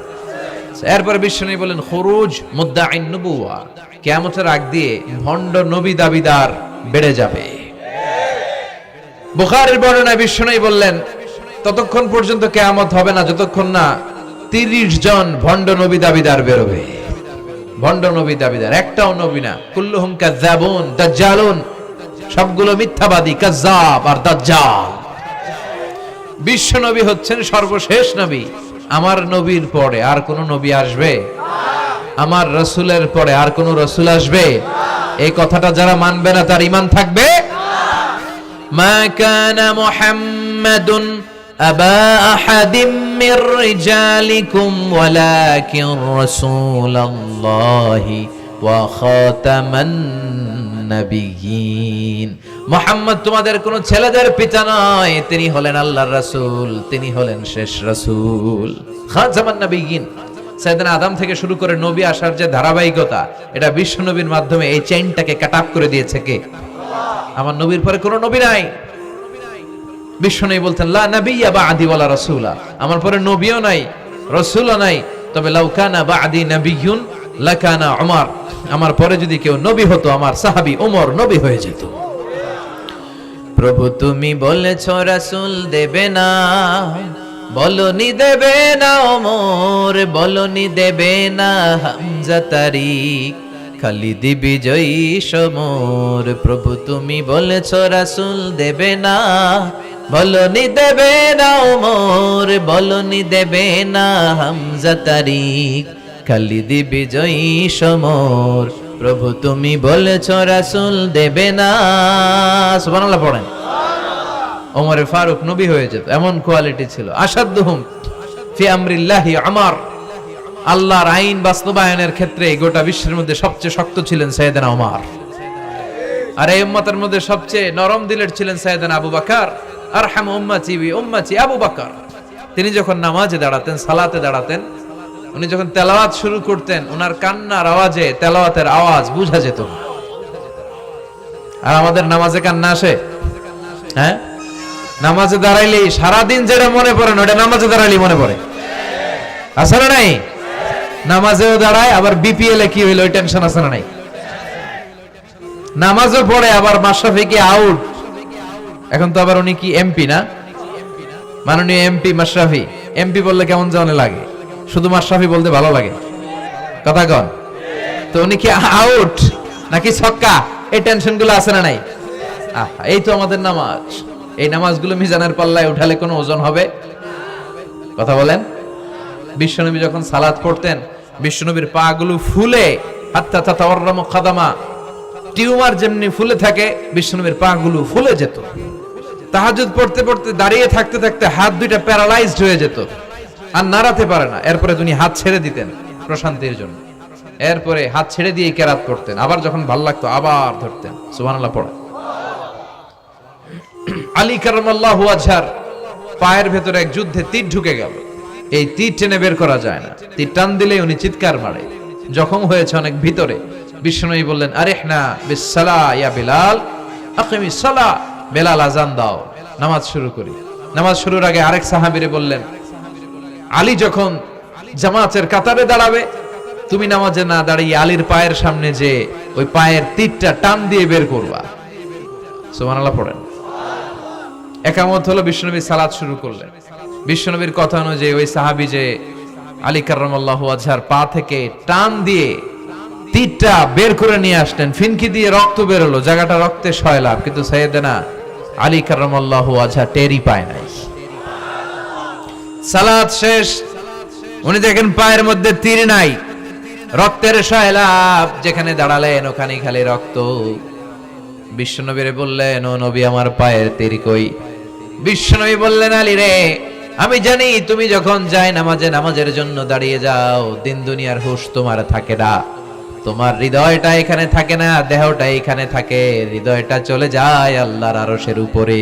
এরপরে বিশ্বনবী বললেন, খুরুজ মুদ্দাঈন নবুওয়া, কিয়ামতের আগ দিয়ে ভণ্ড নবী দাবিদার বেড়ে যাবে। বুখারীর বর্ণনায় বিশ্বনবী বললেন, ততক্ষণ পর্যন্ত কিয়ামত হবে না যতক্ষণ না 30 জন ভণ্ড নবী দাবিদার বেরোবে। ভণ্ড নবী দাবিদার, একটাও নবী না। কুল্লুহুম কাযাবুন দাজ্জালুন, সবগুলো মিথ্যাবাদী, কাযাব আর দাজ্জাল। বিশ্ব নবী হচ্ছেন সর্বশেষ নবী। আমার নবীর পরে আর কোন নবী আসবে? আমার রাসূলের পরে আর কোন রাসূল আসবে? এই কথাটা যারা মানবে না তার ঈমান থাকবে। মা কানা মুহাম্মাদুন আবা আহাদিম মির রিজালিকুম ওয়ালাকিন রাসূলুল্লাহি ওয়া খাতামান নবিয়্যিন। মুহাম্মদ তোমাদের কোন ছেলেদের পিতা নয়, তিনি হলেন আল্লাহর রাসূল, তিনি হলেন শেষ রাসূল। খাতামান নবিয়্যিন, সাইয়েদনা আদম থেকে শুরু করে নবী আসার যে ধারাবাহিকতা, এটা বিশ্ব নবীর মাধ্যমে এই চেইনটাকে কাট আপ করে দিয়েছে কে? আমার নবীর পরে কোন নবী নাই। বিশ্ব নবী বলতেন, লা নাবিয়্যা বা'দি ওয়ালা রাসূলা, আমার পরে নবীও নাই, রাসূলও নাই, তবে লাউ কানা বা'দি নাবিয়্যুন লাকানা উমর, আমার পরে যদি কেউ নবী হতো আমার সাহাবী ওমর নবী হয়ে যেত। প্রভু তুমি বলেছো রাসূল দেবে না, বলনি দেবে না ওমর, বলনি দেবে না হামজা তারিক, খালিদ বিজয়ী সমর। প্রভু তুমি বলেছো রাসূল দেবে না, বলনি দেবে না ওমর, বলনি দেবে না হামজা তারিক, খালিদ বিজয়ী সমর। প্রভু তুমি বলেছো রাসূল দেবে না। সুবহানাল্লাহ পড়েন। ওমর ফারুক নবী হয়ে যেত, এমন কোয়ালিটি ছিল। আসাদুহুম ফি আমরিল্লাহি উমর, আল্লাহর আইন বাস্তবায়নের ক্ষেত্রে গোটা বিশ্বের মধ্যে সবচেয়ে শক্ত ছিলেন সাইয়েদনা ওমর। আর এই উম্মতের মধ্যে সবচেয়ে নরম দিলের ছিলেন সাইয়েদনা আবু বকর। আরহামু উম্মতি বি উম্মতি আবু বকর। তিনি যখন নামাজে দাঁড়াতেন, সালাতে দাঁড়াতেন, উনি যখন তেলাওয়াত শুরু করতেন, ওনার কান্নার আওয়াজে তেলাওয়াতের আওয়াজ বোঝা যেত। আর আমাদের নামাজে কান্না আসে? হ্যাঁ, নামাজে দাঁড়াইলেই সারাদিন যেটা মনে পড়ে না ওটা নামাজে দাঁড়াইলেই মনে পড়ে, আছে না নাই? নামাজেও দাঁড়ায়, আবার বিপিএল এ কি হইলো ওই টেনশন আছে না নাই? নামাজও পড়ে, আবার মাশরাফি কি আউট, এখন তো আবার উনি কি এমপি না, মাননীয় এমপি মাশরাফি। এমপি বললে কেমন জানে লাগে, শুধু মাশরাফি বলতে ভালো লাগে, কথা কন। তো উনি কি আউট নাকি ছক্কা, এই টেনশন গুলো আছে না নাই? এই তো আমাদের নামাজ। এই নামাজগুলো মিজানের পাল্লায় উঠালে কোনো ওজন হবে? কথা বলেন। বিশ্বনবী যখন সালাত পড়তেন, বিশ্বনবীর পা গুলো ফুলে, হাত্তা তাতাওয়াররামু খাদামা, টিউমার যেমনি ফুলে থাকে বিশ্বনবীর পা গুলো ফুলে যেত। তাহাজ্জুদ পড়তে পড়তে দাঁড়িয়ে থাকতে থাকতে হাত দুইটা প্যারালাইজড হয়ে যেত, আর নাড়াতে পারে না। এরপরে তিনি হাত ছেড়ে দিতেন প্রশান্তির জন্য, এরপরে হাত ছেড়ে দিয়ে কেরাত করতেন, আবার যখন ভাল লাগতো আবার ধরতেন। সুবহানাল্লাহ পড়া। আলী কারামাল্লাহু ওয়াজহার পায়ের ভেতরে এক যুদ্ধে তীর ঢুকে গেল। এই তীর টেনে বের করা যায় না, তীর টান দিলে উনি চিৎকার মারে, জখম হয়েছে অনেক ভিতরে। বিশ্বনবী বললেন, আরিহনা বিসসালাহ ইয়া বিলাল, আকিমিস সালাহ, বেলাল আজান দাও, নামাজ শুরু করি। নামাজ শুরুর আগে আরেক সাহাবীরে বললেন, আলী যখন জামাতের কাতারে দাঁড়াবে, তুমি নামাজে না দাঁড়িয়ে আলীর পায়ের সামনে যে ওই পায়ের তীরটা টান দিয়ে বের করবা। সুবহানাল্লাহ পড়েন। একামত হলো, বিশ্বনবী সালাত শুরু করলেন। বিশ্বনবীর কথা অনুযায়ী ওই সাহাবী যে আলী কারামাল্লাহু ওয়াজহার পা থেকে টান দিয়ে তীরটা বের করে নিয়ে আসলেন, ফিনকি দিয়ে রক্ত বের হলো, জায়গাটা রক্তে সয়লাভ, কিন্তু সাইয়েদনা আলী কারামাল্লাহু ওয়াজহা টেরই পায় নাই। সালাত শেষ, উনি দেখেন পায়ের মধ্যে তীর নাই, রক্তের সয়লাভ, যেখানে দাঁড়ালেন ওখানে খালি রক্ত। বিশ্বনবীরে বললেন, ও নবী আমার পায়ের তীর কই? বিশ্বনবী বললেন, আলী রে, আমি জানি তুমি যখন যায় নামাজের জন্য দাঁড়িয়ে যাও, দিন দুনিয়ার হুঁশ তোমার থাকে না, তোমার হৃদয়টা এখানে থাকে না, দেহটা এখানে থাকে, হৃদয়টা চলে যায় আল্লাহর আরশের উপরে।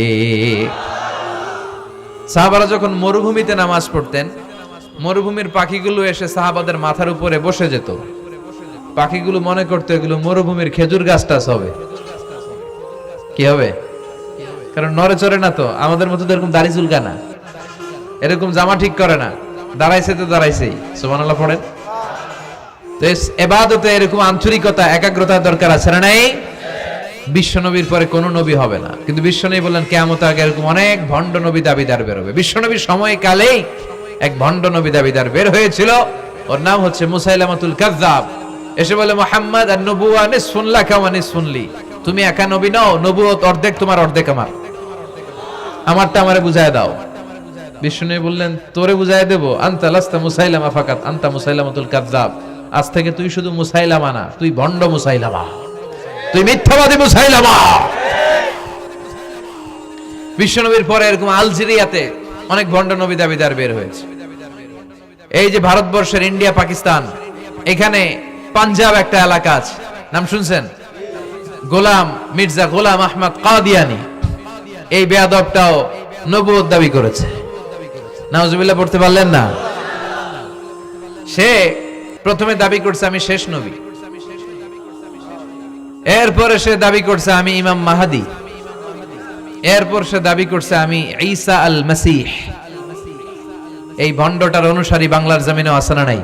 সাহাবারা যখন মরুভূমিতে নামাজ পড়তেন, মরুভূমির পাখিগুলো এসে সাহাবাদের মাথার উপরে বসে যেত। পাখিগুলো মনে করতো এগুলো মরুভূমির খেজুর গাছটা হবে, কি হবে, কারণ নড়ে চড়ে না তো, আমাদের মতো এরকম দাড়ি চুলকা না, এরকম জামা ঠিক করে না, দাঁড়াইছে তো দাঁড়াইছেই। সুবহানাল্লাহ পড়েন। তো ইবাদতে এরকম আন্তরিকতা, একাগ্রতার দরকার আছে না নাই? বিশ্বনবীর পরে কোন নবী হবে না, কিন্তু বিশ্বনবী বললেন কিয়ামতের আগে এরকম অনেক ভণ্ড নবী দাবিদার বের হবে। বিশ্বনবীর সময়কালেই এক ভণ্ড নবী দাবিদার বের হয়েছিল, ওর নাম হচ্ছে মুসাইলামাতুল কাযযাব। এসে বলে, মুহাম্মদ আন-নবুওয়া নিসফুন লাকা ওয়া নিসফুন লি, তুমি একা নবী নও, নবুয়ত অর্ধেক তোমার অর্ধেক আমার, আমারটা আমারে বুঝায় দাও। বিশ্বনবী বললেন, তোরে বুঝায় দেব? আনতা লাস্তা মুসাইলামা ফাকাত, আনতা মুসাইলামাতুল কাযযাব, আজ থেকে তুই শুধু মুসাইলামা না, তুই ভণ্ড মুসাইলামা, তুই মিথ্যাবাদী মুসাইলামা। বিশ্বনবীর পরে এরকম আলজেরিয়াতে অনেক ভণ্ড নবী দাবিদার বের হয়েছে। এই যে ভারতবর্ষের ইন্ডিয়া পাকিস্তান, এখানে পাঞ্জাব একটা এলাকা আছে, নাম শুনছেন? মির্জা গোলাম আহমদ কাদিয়ানি, এই বেয়াদবটাও নবুয়ত দাবি করেছে। নাউজুবিল্লাহ পড়তে পারলেন না? সে প্রথমে দাবি করছে আমি শেষ নবী, এরপরে সে দাবি করছে আমি ইমাম মাহাদি, এরপর সে দাবি করছে আমি ঈসা আল মাসিহ। এই ভণ্ডটার অনুসারী বাংলার জমিনে আছে না নাই?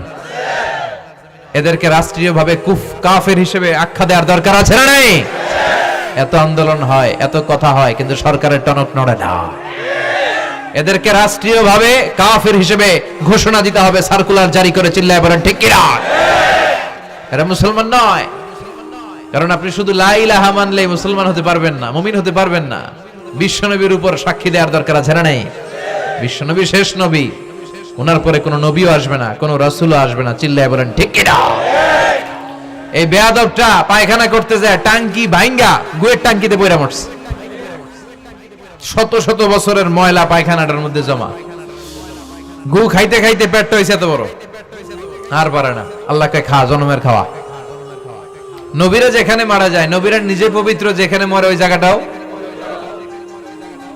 এদেরকে রাষ্ট্রীয়ভাবে কাফের হিসেবে আখ্যা দেওয়ার দরকার আছে না নাই? এত আন্দোলন হয়, এত কথা হয়, কিন্তু সরকারের টনক নড়ে না। এদেরকে রাষ্ট্রীয়ভাবে কাফের হিসেবে ঘোষণা দিতে হবে, সার্কুলার জারি করে চিল্লায় বলেন ঠিক কিনা? এরা মুসলমান নয়, কারণ আপনি শুধু লা ইলাহা মানলেই মুসলমান হতে পারবেন না, মুমিন হতে পারবেন না। বিশ্বনবীর উপর সাক্ষী দেওয়ার দরকার আছে না নাই? বিশ্বনবী শেষ নবী, ওনার পরে কোনো নবীও আসবে না, কোনো রাসূলও আসবে না, চিল্লায় বলেন ঠিক কিনা? এই বেয়াদবটা পায়খানা করতে যায় টাঙ্কি ভাঙ্গা গুয়ের টাঙ্কিতে পয়রা মরছে, শত শত বছরের ময়লা পায়খানাটার মধ্যে জমা, গু খাইতে খাইতে পেটটা হয়েছে এত বড়, আর পারে না। আল্লাহকে খা, জনমের খাওয়া। নবীরা যেখানে মারা যায়, নবীরা নিজে পবিত্র, যেখানে মরে ওই জায়গাটাও,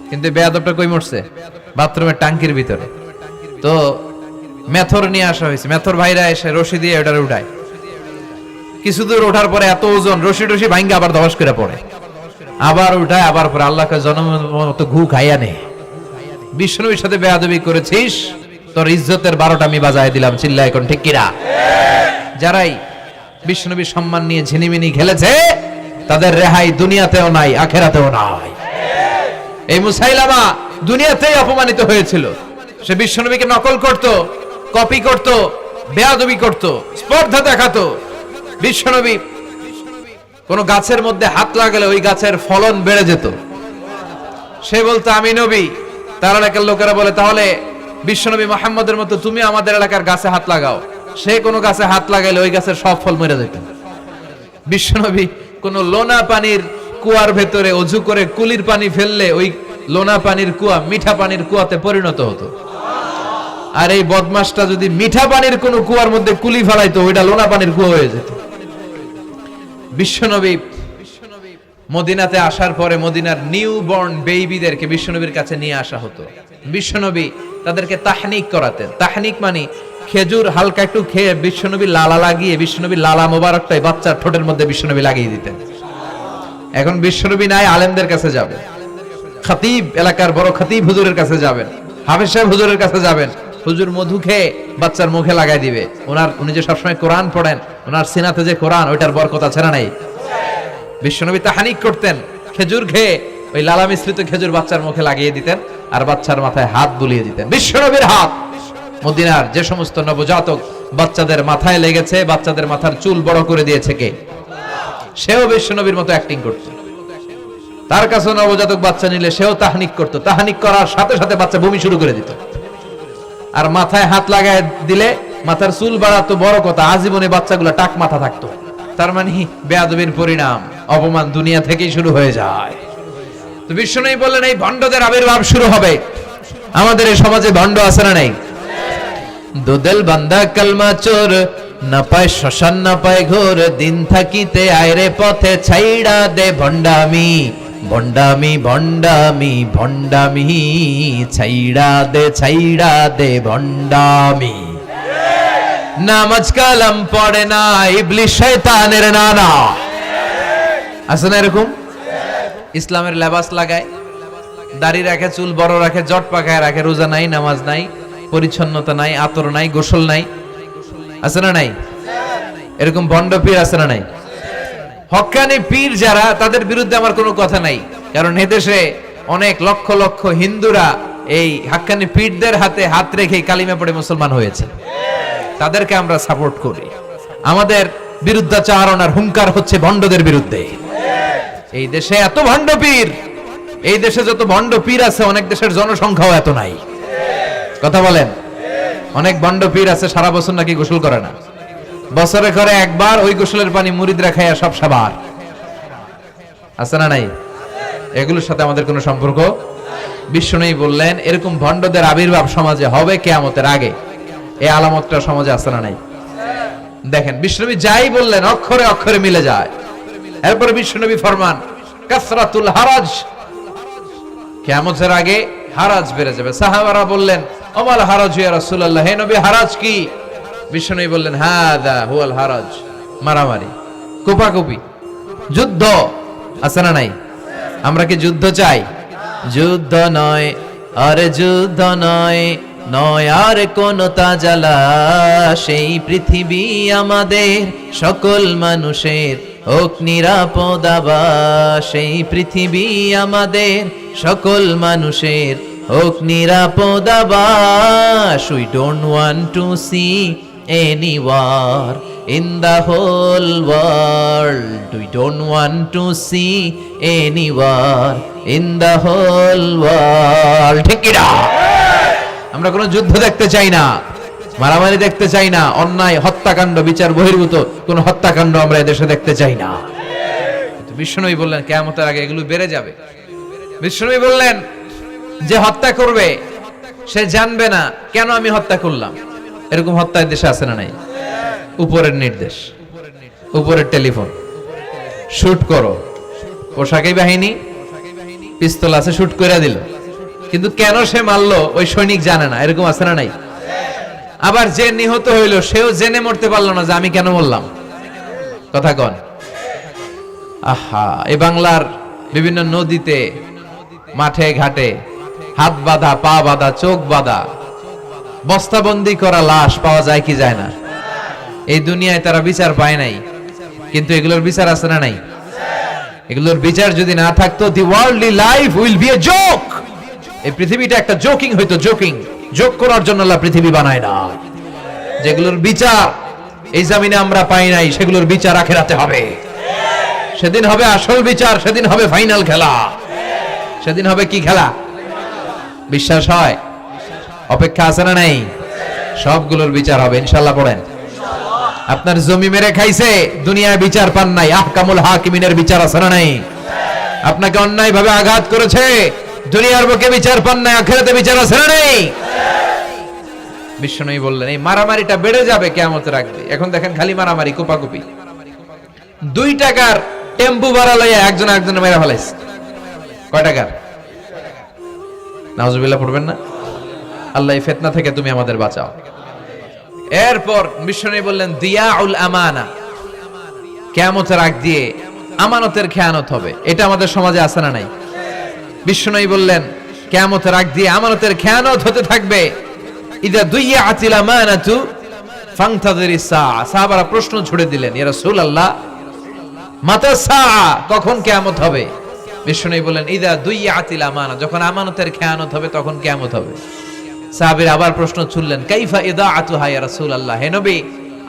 কিন্তু বেয়াদবটা কই মরছে? বাথরুমের টাঙ্কির ভিতরে। তো মেথর নিয়ে আসা হয়েছে, মেথর ভাইরা এসে রশি দিয়ে ওটার উঠায়, কিছু দূর ওঠার পরে এত ওজন, রশি টশি ভাঙ্গা আবার ধস করে পড়ে, আবার উঠায়, আবার পরে আল্লাহকে জনমের মতো ঘু খাইয়া নে, বিষ্ণুবীর সাথে বেয়াদবি করেছিস, তোর ইজ্জতের 12টা আমি বাজায় দিলাম। চিল্লা এখন ঠিক কিনা? যারাই বিষ্ণুবীর সম্মান নিয়ে ঝিনিমিনি খেলেছে তাদের রেহাই দুনিয়াতেও নাই, আখেরাতেও নাই। এই মুসাইলামা দুনিয়াতেই অপমানিত হয়েছিল। সে বিশ্বনবীকে নকল করত, কপি করত, বেয়াদবি করত, স্পর্ধা দেখাতো। বিশ্বনবী কোন গাছের মধ্যে হাত লাগালে ওই গাছের ফলন বেড়ে যেত। সে বলতো আমি নবী, তার এলাকার লোকেরা বলে তাহলে বিশ্বনবী মুহাম্মদের মতো তুমি আমাদের এলাকার গাছে হাত লাগাও। সে কোনো গাছে হাত লাগাইলে ওই গাছের সব ফল মরে যেত। বিশ্বনবী কোন লোনা পানির কুয়ার ভেতরে অজু করে কুলির পানি ফেললে ওই লোনা পানির কুয়া মিঠা পানির কুয়াতে পরিণত হতো। আর এই বদমাসটা যদি মিঠা পানির কোন কুয়ার মধ্যে কুলি ফেলাইতো, ওইটা লোনা পানির কুয়া হয়ে যেত। বিশ্বনবী মদিনাতে আসার পরে মদিনার নিউ বর্ন বেবিদেরকে বিশ্বনবীর কাছে নিয়ে আসা হতো। বিশ্বনবী তাদেরকে তাহনিক করাতেন। তাহনিক মানে খেজুর হালকা একটু খেয়ে বিশ্বনবী লালা লাগিয়ে বিশ্বনবী লালা মোবারকটাই বাচ্চার ঠোঁটের মধ্যে বিশ্বনবী লাগিয়ে দিতেন। এখন বিশ্বনবী নাই, আলেমদের কাছে যাবেন, খতিব এলাকার বড় খতিব হুজুরের কাছে যাবেন, হাফেজ সাহেব হুজুরের কাছে যাবেন। হুজুর মধু খেয়ে বাচ্চার মুখে লাগাই দিবে। উনি যে সবসময় কোরআন পড়েন, ওনার সিনাতে যে কোরআন, ওইটার বরকত আছে না নাই? বিশ্বনবী তাহনিক করতেন, খেজুর খেয়ে ওই লালা মিশ্রিত খেজুর বাচ্চার মুখে লাগিয়ে দিতেন আর বাচ্চার মাথায় হাত বুলিয়ে দিতেন। বিশ্বনবীর হাত মদিনার যে সমস্ত নবজাতক বাচ্চাদের মাথায় লেগেছে, বাচ্চাদের মাথার চুল বড় করে দিয়েছে কে? সেও বিশ্বনবীর মতো অ্যাক্টিং করত। তার কাছে নবজাতক বাচ্চা নিলে সেও তাহনিক করত। তাহনিক করার সাথে সাথে বাচ্চা বমি শুরু করে দিত। আর মাথায় হাত লাগায় দিলে মাথার চুল বাড়াতো, বড় কথা আজীবনে বাচ্চাগুলো টাক মাথা থাকতো। তার মানে বেয়াদবির পরিণাম, অপমান দুনিয়া থেকেই শুরু হয়ে যায়। তো বিশ্বনবী বললেন এই ভণ্ডদের আবির্ভাব শুরু হবে। আমাদের এই সমাজে ভণ্ড আছে না নাই? দুদেল বান্দা কালমা চোর, না পায় শ্মশান না পায় ঘোর, দিন থাকিতে আয়রে পথে ছাইড়া দে ভণ্ডামি, ভণ্ডামি ভণ্ডামি ভণ্ডামি, ছাইড়া দে ভণ্ডামি। নামাজ কালাম পড়ে না, ইবলিস শয়তানের নানা। আছে না এরকম? ইসলামের লেবাস লাগায়, দাড়ি রাখে, চুল বড় রাখে, জট পাকায় রাখে, রোজা নাই, নামাজ নাই, পরিচ্ছন্নতা নাই, আতর নাই, গোসল নাই। আছে না নাই? এরকম ভণ্ড পীর আছে না নাই? হক্কানি পীর যারা, তাদের বিরুদ্ধে আমার কোনো কথা নাই, কারণ এদেশে অনেক লক্ষ লক্ষ হিন্দুরা এই হক্কানি পীরদের হাতে হাত রেখে কালিমা পড়ে মুসলমান হয়েছে। তাদেরকে আমরা সাপোর্ট করি। আমাদের বিরুদ্ধাচারণ আর হুঙ্কার হচ্ছে ভণ্ডদের বিরুদ্ধে। এই দেশে এত ভণ্ড পীর, এই দেশে যত ভণ্ড পীর আছে অনেক দেশের জনসংখ্যাও এত নাই। কথা বলেন? অনেক ভণ্ড পীর আছে সারা বছর নাকি গোসল করে না, বছরে করে একবার, ওই গোসলের পানি মুরিদরা খাইয়া সব সাবার। আছে না নাই? এগুলোর সাথে আমাদের কোনো সম্পর্ক। বিশ্বনবী বললেন এরকম ভণ্ডদের আবির্ভাব সমাজে হবে কিয়ামতের আগে। এই আলামতটা সমাজে আছে না নাই? দেখেন বিশ্বনবী যাই বললেন অক্ষরে অক্ষরে মিলে যায়। এরপরে বিশ্বনবী ফরমান কাসরাতুল হারাজ, কিয়ামতের আগে হারাজ বেড়ে যাবে। সাহাবারা বললেন ওমাল হারাজ ইয়া রাসূলুল্লাহ, হে নবী হারাজ কি? বিশ্বনবী বললেন হাদা হুয়াল হারাজ, মারামারি, কোপাকুপি, যুদ্ধ। আছে না নাই? আমরা কি যুদ্ধ চাই? যুদ্ধ নয় আরে যুদ্ধ নয়, নয় আর কোন তাজালা, সেই পৃথিবী আমাদের সকল মানুষের হোক নিরাপদ আবাস, সেই পৃথিবী আমাদের সকল মানুষের হোক নিরাপদ আবাস। We don't want to see any war in the whole world. We don't want to see any war in the whole world. ঠিক কি না? আমরা কোনো যুদ্ধ দেখতে চাই না, মারামারি দেখতে চাই না, অন্যায় হত্যাকাণ্ড বিচার বহির্ভূত কোন হত্যাকাণ্ড আমরা এদেশে দেখতে চাই না। বিশ্বনবী বললেন কিয়ামতের আগে এগুলো বেড়ে যাবে। বিশ্বনবী বললেন যে হত্যা করবে সে জানবে না কেন আমি হত্যা করলাম। এরকম হত্যা দেশে আছে না নাই? উপরের নির্দেশ, উপরের টেলিফোন, শুট করো, পোশাকি বাহিনী পিস্তল আছে, শুট করে দিল, কিন্তু কেন সে মারলো ওই সৈনিক জানে না। এরকম আছে না নাই? আবার যে নিহত হইলো সেও জেনে মরতে পারলো না যে আমি কেন বললাম। কথা কন? আহা, এই বাংলার বিভিন্ন নদীতে, মাঠে ঘাটে হাত বাঁধা, পা বাঁধা, চোখ বাঁধা, বস্তাবন্দি করা লাশ পাওয়া যায় কি যায় না? এই দুনিয়ায় তারা বিচার পায় নাই, কিন্তু এগুলোর বিচার আছে না নাই? এগুলোর বিচার যদি না থাকতো, the worldly life will be a joke. এই পৃথিবীটা একটা জোকিং হইতো, জোকিং। জোক করার জন্য আল্লাহ পৃথিবী বানায় না। যেগুলোর বিচার এই জমিনে আমরা পাই নাই, সেগুলোর বিচার আখিরাতে হবে। সেদিন হবে আসল বিচার, সেদিন হবে ফাইনাল খেলা। সেদিন হবে কি খেলা? বিশ্বাস হয়? অপেক্ষা আছে না নাই? সবগুলোর বিচার হবে ইনশাআল্লাহ। পড়েন। আপনার জমি মেরে খাইছে, দুনিয়ায় বিচার পান নাই, আহকামুল হাকিমিনের বিচার আছে না নাই? আপনাকে অন্যায় ভাবে আঘাত করেছে, দুনিয়ার বুকে বিচার পান নাই, আখিরাতে বিচার আছে না নাই? বিশ্বনবী বললেন এই মারামারিটা বেড়ে যাবে কিয়ামতের আগে। এখন দেখেন খালি মারামারি, কোপাকুপি। 2 টাকার টেম্পু ভাড়া লইয়া একজন একজনের মেরে ফেলাইছে। কয় টাকার? নাউজুবিল্লাহ পড়বেন না? আল্লাহ এই ফিতনা থেকে তুমি আমাদের বাঁচাও। এরপর বিশ্বনবী বললেন দিয়াউল আমানা, কিয়ামতের আগ দিয়ে আমানতের খেয়ানত হবে। এটা আমাদের সমাজে আছে না নাই? বিশ্বনবী বললেন কিয়ামতের আগ দিয়ে আমানতের খেয়ানত হতে থাকবে। ইদা দুইয়াতিল আমানাতু ফান্তাযিরিস সাআ। সাহাবারা প্রশ্ন ছুড়ে দিলেন, ইয়া রাসূলুল্লাহ মাতা সাআ, কখন কিয়ামত হবে? বিশ্বনবী বললেন ইদা দুইয়াতিল আমানা, যখন আমানতের খেয়ানত হবে তখন কিয়ামত হবে। সাহাবীরা আবার প্রশ্ন ছুড়লেন, কাইফা ইদাআতুহা ইয়া রাসূলুল্লাহ, হে নবী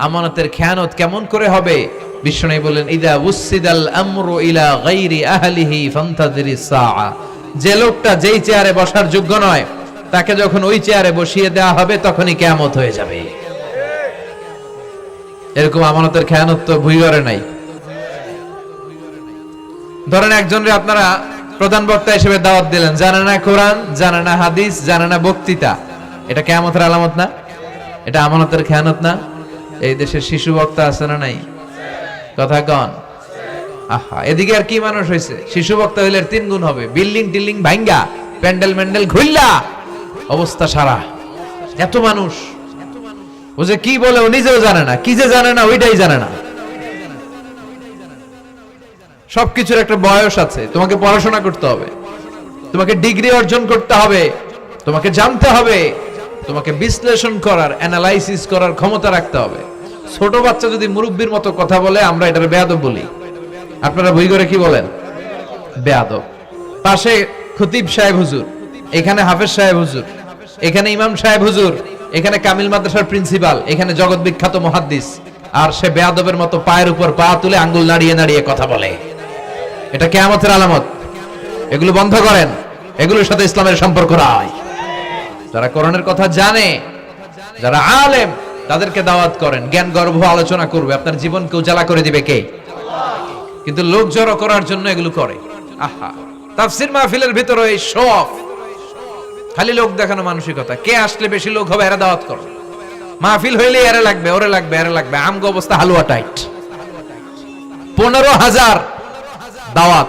আমানতের খেয়ানত কেমন করে হবে? বিশ্বনবী বললেন ইদা উসসিদাল আমরু ইলা গায়রি আহলিহি ফান্তাযিরিস সাআ, যে লোকটা যেই চেয়ারে বসার যোগ্য নয় তাকে যখন ওই চেয়ারে বসিয়ে দেওয়া হবে তখনই কিয়ামত হয়ে যাবে। এরকম আমানতের খেয়ানত তো ভুইগরে নাই। ধরেন একজনরে আপনারা প্রধান বক্তা হিসেবে দাওয়াত দিলেন, জানে না কোরআন, জানে না হাদিস, জানে না বক্তৃতা। এটা কিয়ামতের আলামত না? এটা আমানতের খেয়ানত না? এই দেশের শিশু বক্তা আছে না নাই? কথা কন। আহা, এদিকে আর কি মানুষ হয়েছে? শিশু বক্তা হইলে 3 গুণ হবে। বিল্ডিং টিল্ডিং ভাঙ্গা, প্যান্ডেল ম্যান্ডেল ঘুরলা, অবস্থা সারা। এত মানুষ, ও যে কি বলে ও নিজেও জানে না, কি যে জানে না ওইটাই জানে না। সবকিছুর একটা বয়স আছে। তোমাকে পড়াশোনা করতে হবে, তোমাকে ডিগ্রি অর্জন করতে হবে, তোমাকে জানতে হবে, তোমাকে বিশ্লেষণ করার, অ্যানালাইসিস করার ক্ষমতা রাখতে হবে। ছোট বাচ্চা যদি মুরব্বির মতো কথা বলে আমরা এটার বেয়াদব বলি। আপনারা বই করে কি বলেন? বেয়াদব। পাশে খতিব সাহেব হুজুর, এখানে হাফেজ সাহেব হুজুর, এখানে ইমাম সাহেব হুজুর, এখানে কামিল মাদ্রাসার প্রিন্সিপাল, এখানে জগৎ বিখ্যাত মুহাদ্দিস, আর সে বেয়াদবের মতো পায়ের উপর পা তুলে আঙ্গুল নাড়িয়ে নাড়িয়ে কথা বলে। এটা কিয়ামতের আলামত। এগুলো বন্ধ করেন, এগুলোর সাথে ইসলামের সম্পর্ক নাই। যারা কোরআনের কথা জানে, যারা আলেম, তাদেরকে দাওয়াত করেন, জ্ঞান গর্ভ আলোচনা করবে। আপনার জীবনকে উজালা করে দিবে কে? কিন্তু লোক জড়ো করার জন্য এগুলো করে। আহা, তাফসীর মাহফিলের ভিতরে এই শো অফ, খালি লোক দেখানো মানসিকতা। কে আসলে বেশি লোক হবে এরা দাওয়াত করো। মাহফিল হইলে এরা লাগবে, ওরে লাগবে, এরা লাগবে। আমগো অবস্থা হালুয়া টাইট। 15,000 দাওয়াত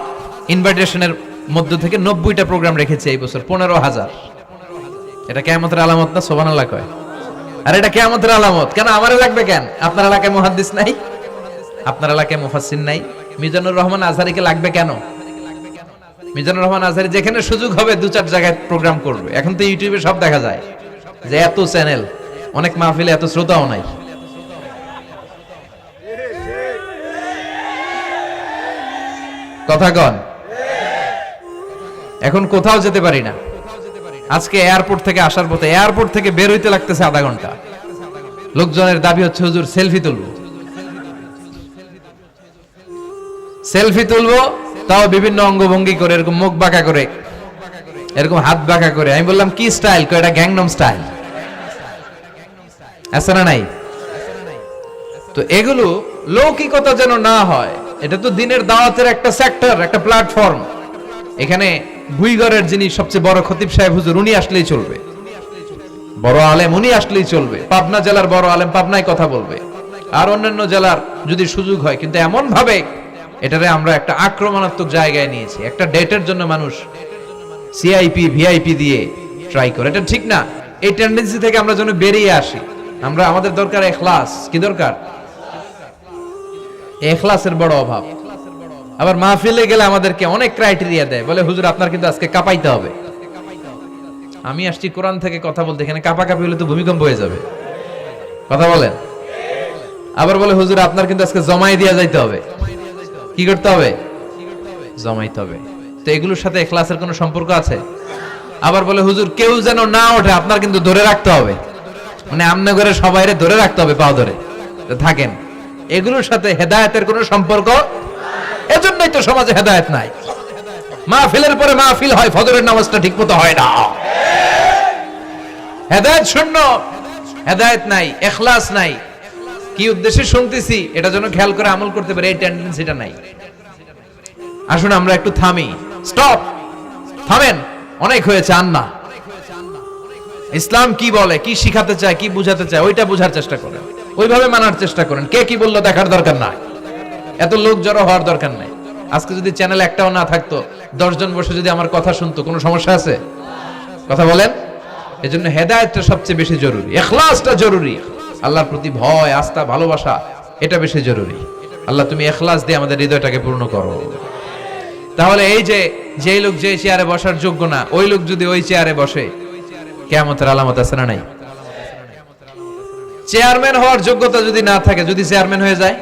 ইনভাইটেশনের মধ্য থেকে 90টা প্রোগ্রাম রেখেছে এই বছর। 15,000। এটা কিয়ামতের আলামত না? সুবহানাল্লাহ কয়। আর এটা কিয়ামতের আলামত কেন? আমারে লাগবে কেন? আপনার এলাকায় মুহাদ্দিস নাই? আপনার এলাকায় মুফাসসির নাই? মিজানুর রহমান আজহারীকে লাগবে কেন? মিজানুর রহমান আজহারী যেখানে সুযোগ হবে 2-4 জায়গায় প্রোগ্রাম করবে। এখন তো ইউটিউবে সব দেখা যায় যে এত চ্যানেল, অনেক মাহফিলে এত শ্রোতাও নাই। কথা কন। এখন কোথাও যেতে পারি না। আজকে এয়ারপোর্ট থেকে আসার পথে, এয়ারপোর্ট থেকে বের হইতে লাগতেছে আধা ঘন্টা। লোকজনের দাবি হচ্ছে হুজুর সেলফি তুলবো, সেলফি তুলবো, তাও বিভিন্ন অঙ্গভঙ্গি করে, এরকম মুখ বাঁকা করে, এরকম হাত বাঁকা করে। আমি বললাম কি স্টাইল? কয় এটা গ্যাংনম স্টাইল। আছে না নাই? তো এগুলো লৌকিকতা যেন না হয়। এটা তো দিনের দাওয়াতের একটা সেক্টর, একটা প্ল্যাটফর্ম। এখানে ভুইগড়ের যিনি সবচেয়ে বড় খতিব সাহেব হুজুর, উনি আসলেই চলবে। বড় আলেম উনি আসলেই চলবে। পাবনা জেলার বড় আলেম পাবনায় কথা বলবে, আর অন্যান্য জেলার যদি সুযোগ হয়। কিন্তু এমন ভাবে এটারে আমরা একটা আক্রমণাত্মক জায়গায় নিয়েছি। একটা ডেটের জন্য মানুষ সিআইপি ভিআইপি দিয়ে ট্রাই করে, এটা ঠিক না। এই টেন্ডেন্সি থেকে আমরা যেন বেরিয়ে আসি। আমরা, আমাদের দরকার ইখলাস। কি দরকার? ইখলাসের বড় অভাব। আবার মাহফিলে গেলে আমাদেরকে অনেক ক্রাইটেরিয়া দেয়, বলে হুজুর আপনার কিন্তু আজকে কাঁপাইতে হবে। আমি আসছি কোরআন থেকে কথা বলতে, এখানে কাঁপাকাঁপি হলে তো ভূমিকম্প হয়ে যাবে। কথা বলেন। আবার বলে হুজুর আপনার কিন্তু আজকে জমাই দিয়া যাইতে হবে। কি করতে হবে? জমাইতে হবে। তো এগুলোর সাথে ইখলাসের কোনো সম্পর্ক আছে? আবার বলে হুজুর কেউ যেন না ওঠে, আপনার কিন্তু ধরে রাখতে হবে, মানে আমনে করে সবাইরে ধরে রাখতে হবে, পা ধরে থাকেন। এগুলোর সাথে হেদায়েতের কোনো সম্পর্ক, এজন্যই তো সমাজে হেদায়েত নাই। মাহফিলের পরে মাহফিল হয়, ফজরের নামাজটা ঠিকমতো হয় না। হেদায়েত শূন্য, হেদায়েত নাই, ইখলাস নাই। কি উদ্দেশ্যে শুনতেছি এটা যেন খেয়াল করে আমল করতে পারে, এই টেন্ডেন্সিটা নাই। আসুন আমরা একটু থামি, স্টপ, থামেন, অনেক হয়েছে। আন্না ইসলাম কি বলে, কি শিখাতে চায়, কি বুঝাতে চায়, ওইটা বুঝার চেষ্টা করেন, ওইভাবে মানার চেষ্টা করেন। কে কি বললো দেখার দরকার নাই, এত লোক জড়ো হওয়ার দরকার নাই। আজকে যদি চ্যানেল একটাও না থাকতো, 10 জন বসে যদি আমার কথা শুনতো, কোনো সমস্যা আছে? কথা বলেন। এজন্য হেদায়েতটা সবচেয়ে বেশি জরুরি, ইখলাসটা জরুরি, আল্লাহর প্রতি ভয়, আস্থা, ভালোবাসা, এটা বেশি জরুরি। আল্লাহ তুমি ইখলাস দিয়ে আমাদের হৃদয়টাকে পূর্ণ করো। তাহলে এই যে লোক যে চেয়ারে বসার যোগ্য না, ওই লোক যদি ওই চেয়ারে বসে, কিয়ামতের আলামত আছে না নাই? চেয়ারম্যান হওয়ার যোগ্যতা যদি না থাকে, যদি চেয়ারম্যান হয়ে যায়,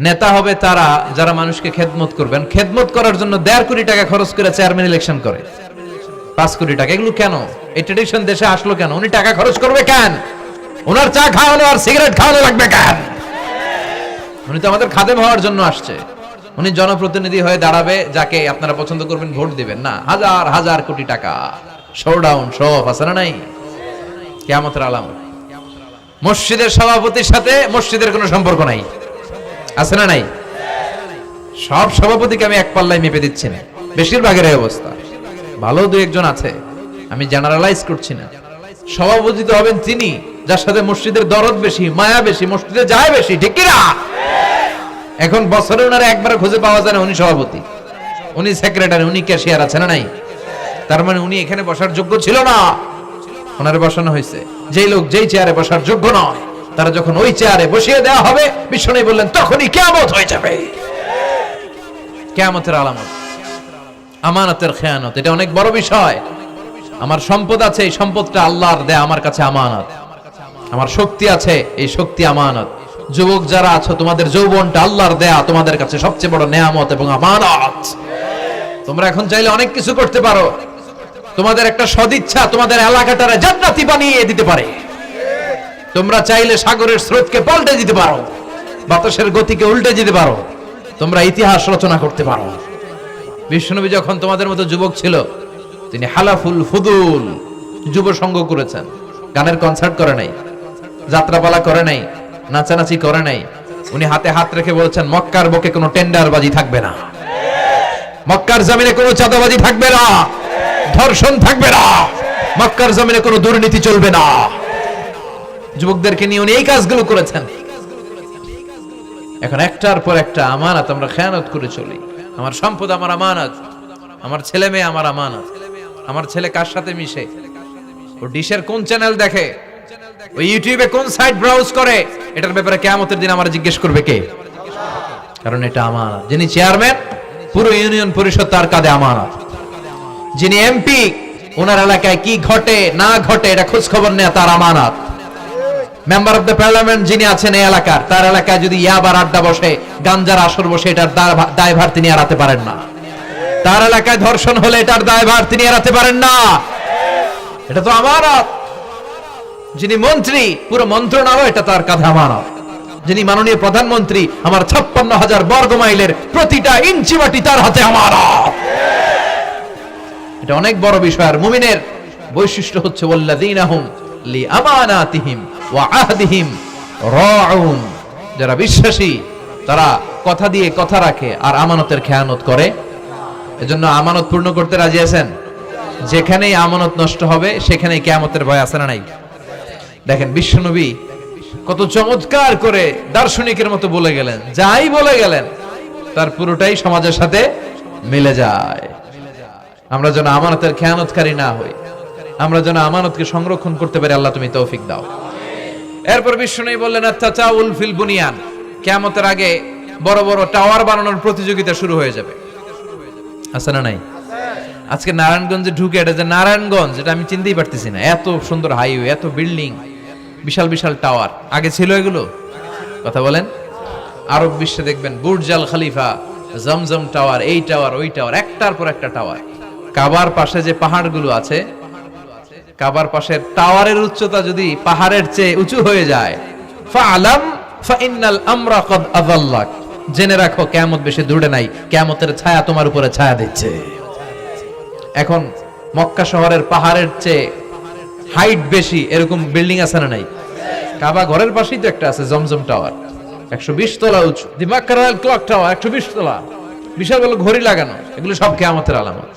নেতা হবে তারা যারা মানুষকে খেদমত করবেন। খেদমত করার জন্য 1.5 কোটি টাকা খরচ করে চেয়ারম্যান ইলেকশন করে, 5 কোটি টাকা। এগুলো কেন? এই ট্রেডিশন দেশে আসলো কেন? উনি টাকা খরচ করবে কেন? ওনার চা খাওয়ানো আর সিগারেট খাওয়ানো লাগবে কেন? উনি তো আমাদের খাদেম হওয়ার জন্য আসছে। উনি জনপ্রতিনিধি হয়ে দাঁড়াবে, যাকে আপনারা পছন্দ করবেন, ভোট দিবেন না। হাজার হাজার কোটি টাকা, শোডাউন, শো অফ আছে না নাই? কিয়ামতের আলামত। মসজিদের সভাপতির সাথে মসজিদের কোনো সম্পর্ক নাই, আছে না নাই? সব সভাপতিকে আমি এক পাল্লায় মেপে দিচ্ছি না, বেশিরভাগের এই অবস্থা। ভালো দু একজন আছে, আমি জেনারেলাইজ করছি না। সভাপতি তো হবেন তিনি যার সাথে মসজিদের দরদ বেশি, মায়া বেশি, মসজিদে যায় বেশি, ঠিক কি না? এখন বছরে ওনারা একবার খুঁজে পাওয়া যায় না, উনি সভাপতি, উনি সেক্রেটারি, উনি ক্যাশিয়ার, আছে না নাই? তার মানে উনি এখানে বসার যোগ্য ছিল না, ওনারে বসানো হয়েছে। যেই লোক যেই চেয়ারে বসার যোগ্য নয়, তারা যখন ওই চেয়ারে বসিয়ে দেওয়া হবে, বিশ্বনবী বললেন তখনই কিয়ামত হয়ে যাবে। কিয়ামতের আলামত আমানতের খেয়ানত, এটা অনেক বড় বিষয়। আমার সম্পদ আছে, এই সম্পদটা আল্লাহর দেয়া আমার কাছে আমানত। আমার শক্তি আছে, এই শক্তি আমানত। যুবক যারা আছো, তোমাদের যৌবনটা আল্লাহর দেয়া, তোমাদের কাছে সবচেয়ে বড় নেয়ামত এবং আমানত। তোমরা এখন চাইলে অনেক কিছু করতে পারো। তোমাদের একটা সদিচ্ছা তোমাদের এলাকাটারে জান্নাতি বানিয়ে দিতে পারে। তোমরা চাইলে সাগরের স্রোতকে পাল্টে দিতে পারো, বাতাসের গতিকে উল্টে দিতে পারো, তোমরা ইতিহাস রচনা করতে পারো। বিশ্বনবী যখন তোমাদের মতো যুবক ছিল, তিনি হালাফুল ফুদুল যুব সংঘ করেছেন। গানের কনসার্ট করে নাই, যাত্রাপালা করে নাই, নাচানাচি করে নাই। উনি হাতে হাত রেখে বলেছেন মক্কার বুকে কোনো টেন্ডারবাজি থাকবে না, মক্কার জমিনে কোনো চাঁদাবাজি থাকবে না, ধর্ষণ থাকবে না, মক্কার জমিনে কোনো দুর্নীতি চলবে না। যুবকদেরকে নিয়ে উনি এই কাজগুলো করেছেন। এখন একটার পর একটা আমানত আমরা খেয়ানত করে চলি। আমার সম্পদ আমার আমানত, আমার ছেলে মেয়ে আমার আমানত। আমার ছেলে কার সাথে মিশে, ও ডিশের কোন চ্যানেল দেখে, ও ইউটিউবে কোন সাইট ব্রাউজ করে, এটার ব্যাপারে কিয়ামতের দিন আমার জিজ্ঞেস করবে কে? কারণ এটা আমানত। যিনি চেয়ারম্যান, পুরো ইউনিয়ন পরিষদ তার কাঁধে আমানত। যিনি এমপি, ওনার এলাকায় কি ঘটে না ঘটে এটা খোঁজ খবর নেয় তার আমানত। মেম্বার অফ দ্য পার্লামেন্ট যিনি আছেন এই এলাকার, তার এলাকায় যদি ইয়াবার আড্ডা বসে, গাঞ্জার আসর বসে, এটার দায়ভার তিনি এড়াতে পারেন না। তার এলাকায় ধর্ষণ হলে এটার দায়ভার তিনি এড়াতে পারেন না। এটা তো আমানত। যিনি মন্ত্রী, পুরো মন্ত্রণালয় এটা তার কাঁধে আমানত। যিনি মাননীয় প্রধানমন্ত্রী, আমার 56,000 বর্গ মাইলের প্রতিটা ইঞ্চি মাটি তার হাতে আমানত। এটা অনেক বড় বিষয়। আর মুমিনের বৈশিষ্ট্য হচ্ছে ওয়াল্লাযীনা হুম লিআমানাতিহিম ওয়া আহদিহিম রাউন। যারা বিশ্বাসী তারা কথা দিয়ে কথা রাখে আর আমানতের খেয়ানত করে। এজন্য আমানত পূর্ণ করতে রাজি আছেন? যেখানেই আমানত নষ্ট হবে সেখানেই কিয়ামতের ভয় আছে না নাই? দেখেন বিশ্বনবী কত চমৎকার করে দার্শনিকের মতো বলে গেলেন, যাই বলে গেলেন তার পুরোটাই সমাজের সাথে মিলে যায়। আমরা যেন আমানতের খেয়ানতকারী না হই, আমরা যেন আমানতকে সংরক্ষণ করতে পারি। আল্লাহ তুমি তৌফিক দাও। এরপর বিশ্বনবী বললেন আত-তাচাউল ফিল বুনিয়ান, কিয়ামতের আগে বড় বড় টাওয়ার বানানোর প্রতিযোগিতা শুরু হয়ে যাবে, আছে না নাই? আজকে নারায়ণগঞ্জে ঢুকে, এটা যে নারায়ণগঞ্জ এটা আমি চিনতেই পারতেছি না। এত সুন্দর হাইওয়ে, এত বিল্ডিং, বিশাল বিশাল টাওয়ার। আগে ছিল এগুলো? কথা বলেন। আরব বিশ্বে দেখবেন বুর্জ আল খলিফা, জমজম টাওয়ার, এই টাওয়ার ওই টাওয়ার, একটার পর একটা টাওয়ার। কাবার পাশে যে পাহাড়গুলো আছে, কাবার পাশের টাওয়ারের উচ্চতা যদি পাহাড়ের চেয়ে উঁচু হয়ে যায়, ফাআলাম ফাইন্নাল আমরা কদ আযাল্লাক, জেনে রাখো কিয়ামত বেশি দূরে নাই, কিয়ামতের ছায়া তোমার উপরে ছায়া দিচ্ছে। এখন মক্কা শহরের পাহাড়ের চেয়ে হাইট বেশি এরকম বিল্ডিং আছে না নাই? কাবা ঘরের পাশেই তো একটা আছে, জমজম টাওয়ার, 120 তলা উঁচু। দি মক্কা রয়্যাল ক্লক টাওয়ার 120 তলা, বিশাল বড় ঘড়ি লাগানো। এগুলো সব কিয়ামতের আলামত।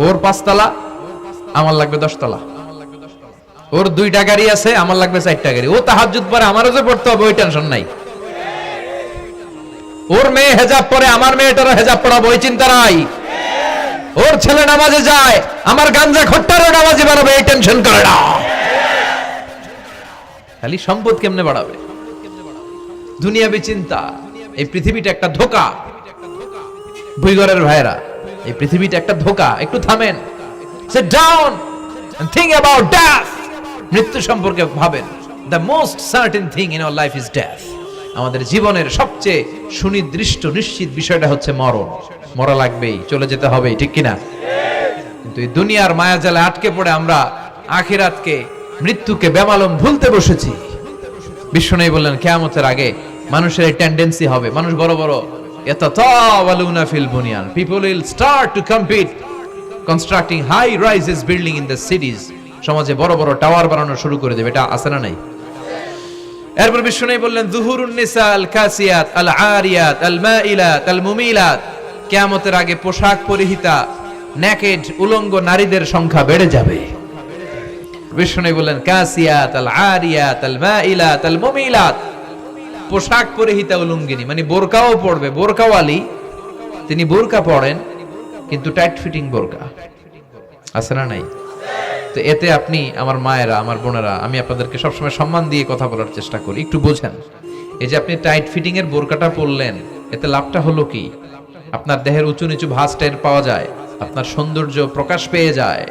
ওর 5 তলা, আমার লাগবে 10 তলা। ওর 2টা গাড়ি আছে, আমার লাগবে 4টা গাড়ি। ও তাহাজ্জুদ পরে, আমারও যে পড়তে হবে ওই টেনশন নাই। ওর মেয়ে হেজাব পরে, আমার মেয়েটারও হেজাব পড়াবো ওই চিন্তা নাই। ওর ছেলে নামাজে যায়, আমার গাঞ্জা খট্টারও নামাজে বাড়াবে এই টেনশন করে না। খালি সম্পদ কেমনে বাড়াবে, দুনিয়াবি চিন্তা। এই পৃথিবীটা একটা ধোঁকা। ভুইগরের ভাইরা, এই পৃথিবীটা একটা ধোঁকা। একটু থামেন, sit down and think about death. মৃত্যু সম্পর্কে ভাবেন। The most certain thing in our life is death. আমাদের জীবনের সবচেয়ে সুনির্দিষ্ট নিশ্চিত বিষয়টা হচ্ছে মরণ। মরা লাগবেই, চলে যেতে হবে, ঠিক কিনা? কিন্তু এই দুনিয়ার মায়াজালে আটকে পড়ে আমরা আখিরাতকে, মৃত্যুকে বেমালুম ভুলতে বসেছি। বিশ্বনবী বললেন কিয়ামতের আগে মানুষের এই টেন্ডেন্সি হবে, মানুষ বড় বড় ইয়াতাতাওয়ালুনা feel বুনিয়ান, people will start to compete constructing high rises building in the cities. সমাজে বড় বড় টাওয়ার বানানো শুরু করে দেবে। এটা আছে না নাই? এরপর বিশ্বনবী বললেন যুহুরুন নিসা আল কাসিয়াত আল আরিয়াত আল মাইলাত আল মুমিলাত, কিয়ামতের আগে পোশাক পরিহিতা নেকেড উলঙ্গ নারীদের সংখ্যা বেড়ে যাবে। বিশ্বনবী বললেন কাসিয়াত আল আরিয়াত আল মাইলাত আল মুমিলাত, পোশাক পরিহিতা উলঙ্গিনী, মানে বোরকাও পড়বে, বোরকাওয়ালি। তিনি বোরকা পড়েন কিন্তু টাইট ফিটিং বোরকা, আছে না নাই? তো এতে আপনি, আমার মায়েরা, আমার বোনেরা, আমি আপনাদেরকে সবসময় সম্মান দিয়ে কথা বলার চেষ্টা করি, একটু বোঝেন। এই যে আপনি টাইট ফিটিং এর বোরকাটা পরলেন, এতে লাভটা হলো কি? আপনার দেহের উঁচু নিচু ভাঁজ টের পাওয়া যায়, আপনার সৌন্দর্য প্রকাশ পেয়ে যায়।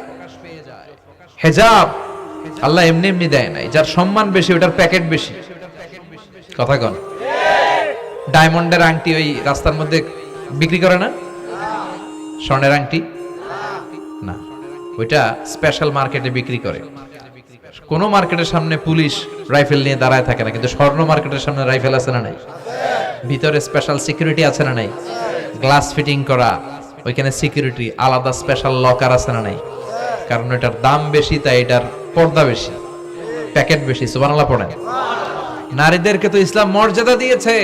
হেজাব আল্লাহ এমনি এমনি দেয় নাই। যার সম্মান বেশি ওটার প্যাকেট বেশি। কথা কন। ডায়মন্ডের আংটি ওই রাস্তার মধ্যে বিক্রি করে না? স্বর্ণের আংটি না, ওইটা স্পেশাল মার্কেটে বিক্রি করে। কোন মার্কেটের সামনে পুলিশ রাইফেল নিয়ে দাঁড়ায় থাকে না, কিন্তু স্বর্ণ মার্কেটের সামনে রাইফেল আছে না নাই? ভিতরে স্পেশাল সিকিউরিটি আছে না নাই? গ্লাস ফিটিং করা, ওইখানে সিকিউরিটি আলাদা, স্পেশাল লকার আছে না নাই? কারণ এটার দাম বেশি, তাই এটার পর্দা বেশি, প্যাকেট বেশি। সুবহানাল্লাহ পড়েন। নারীদেরকে তো ইসলাম মর্যাদা দিয়েছে।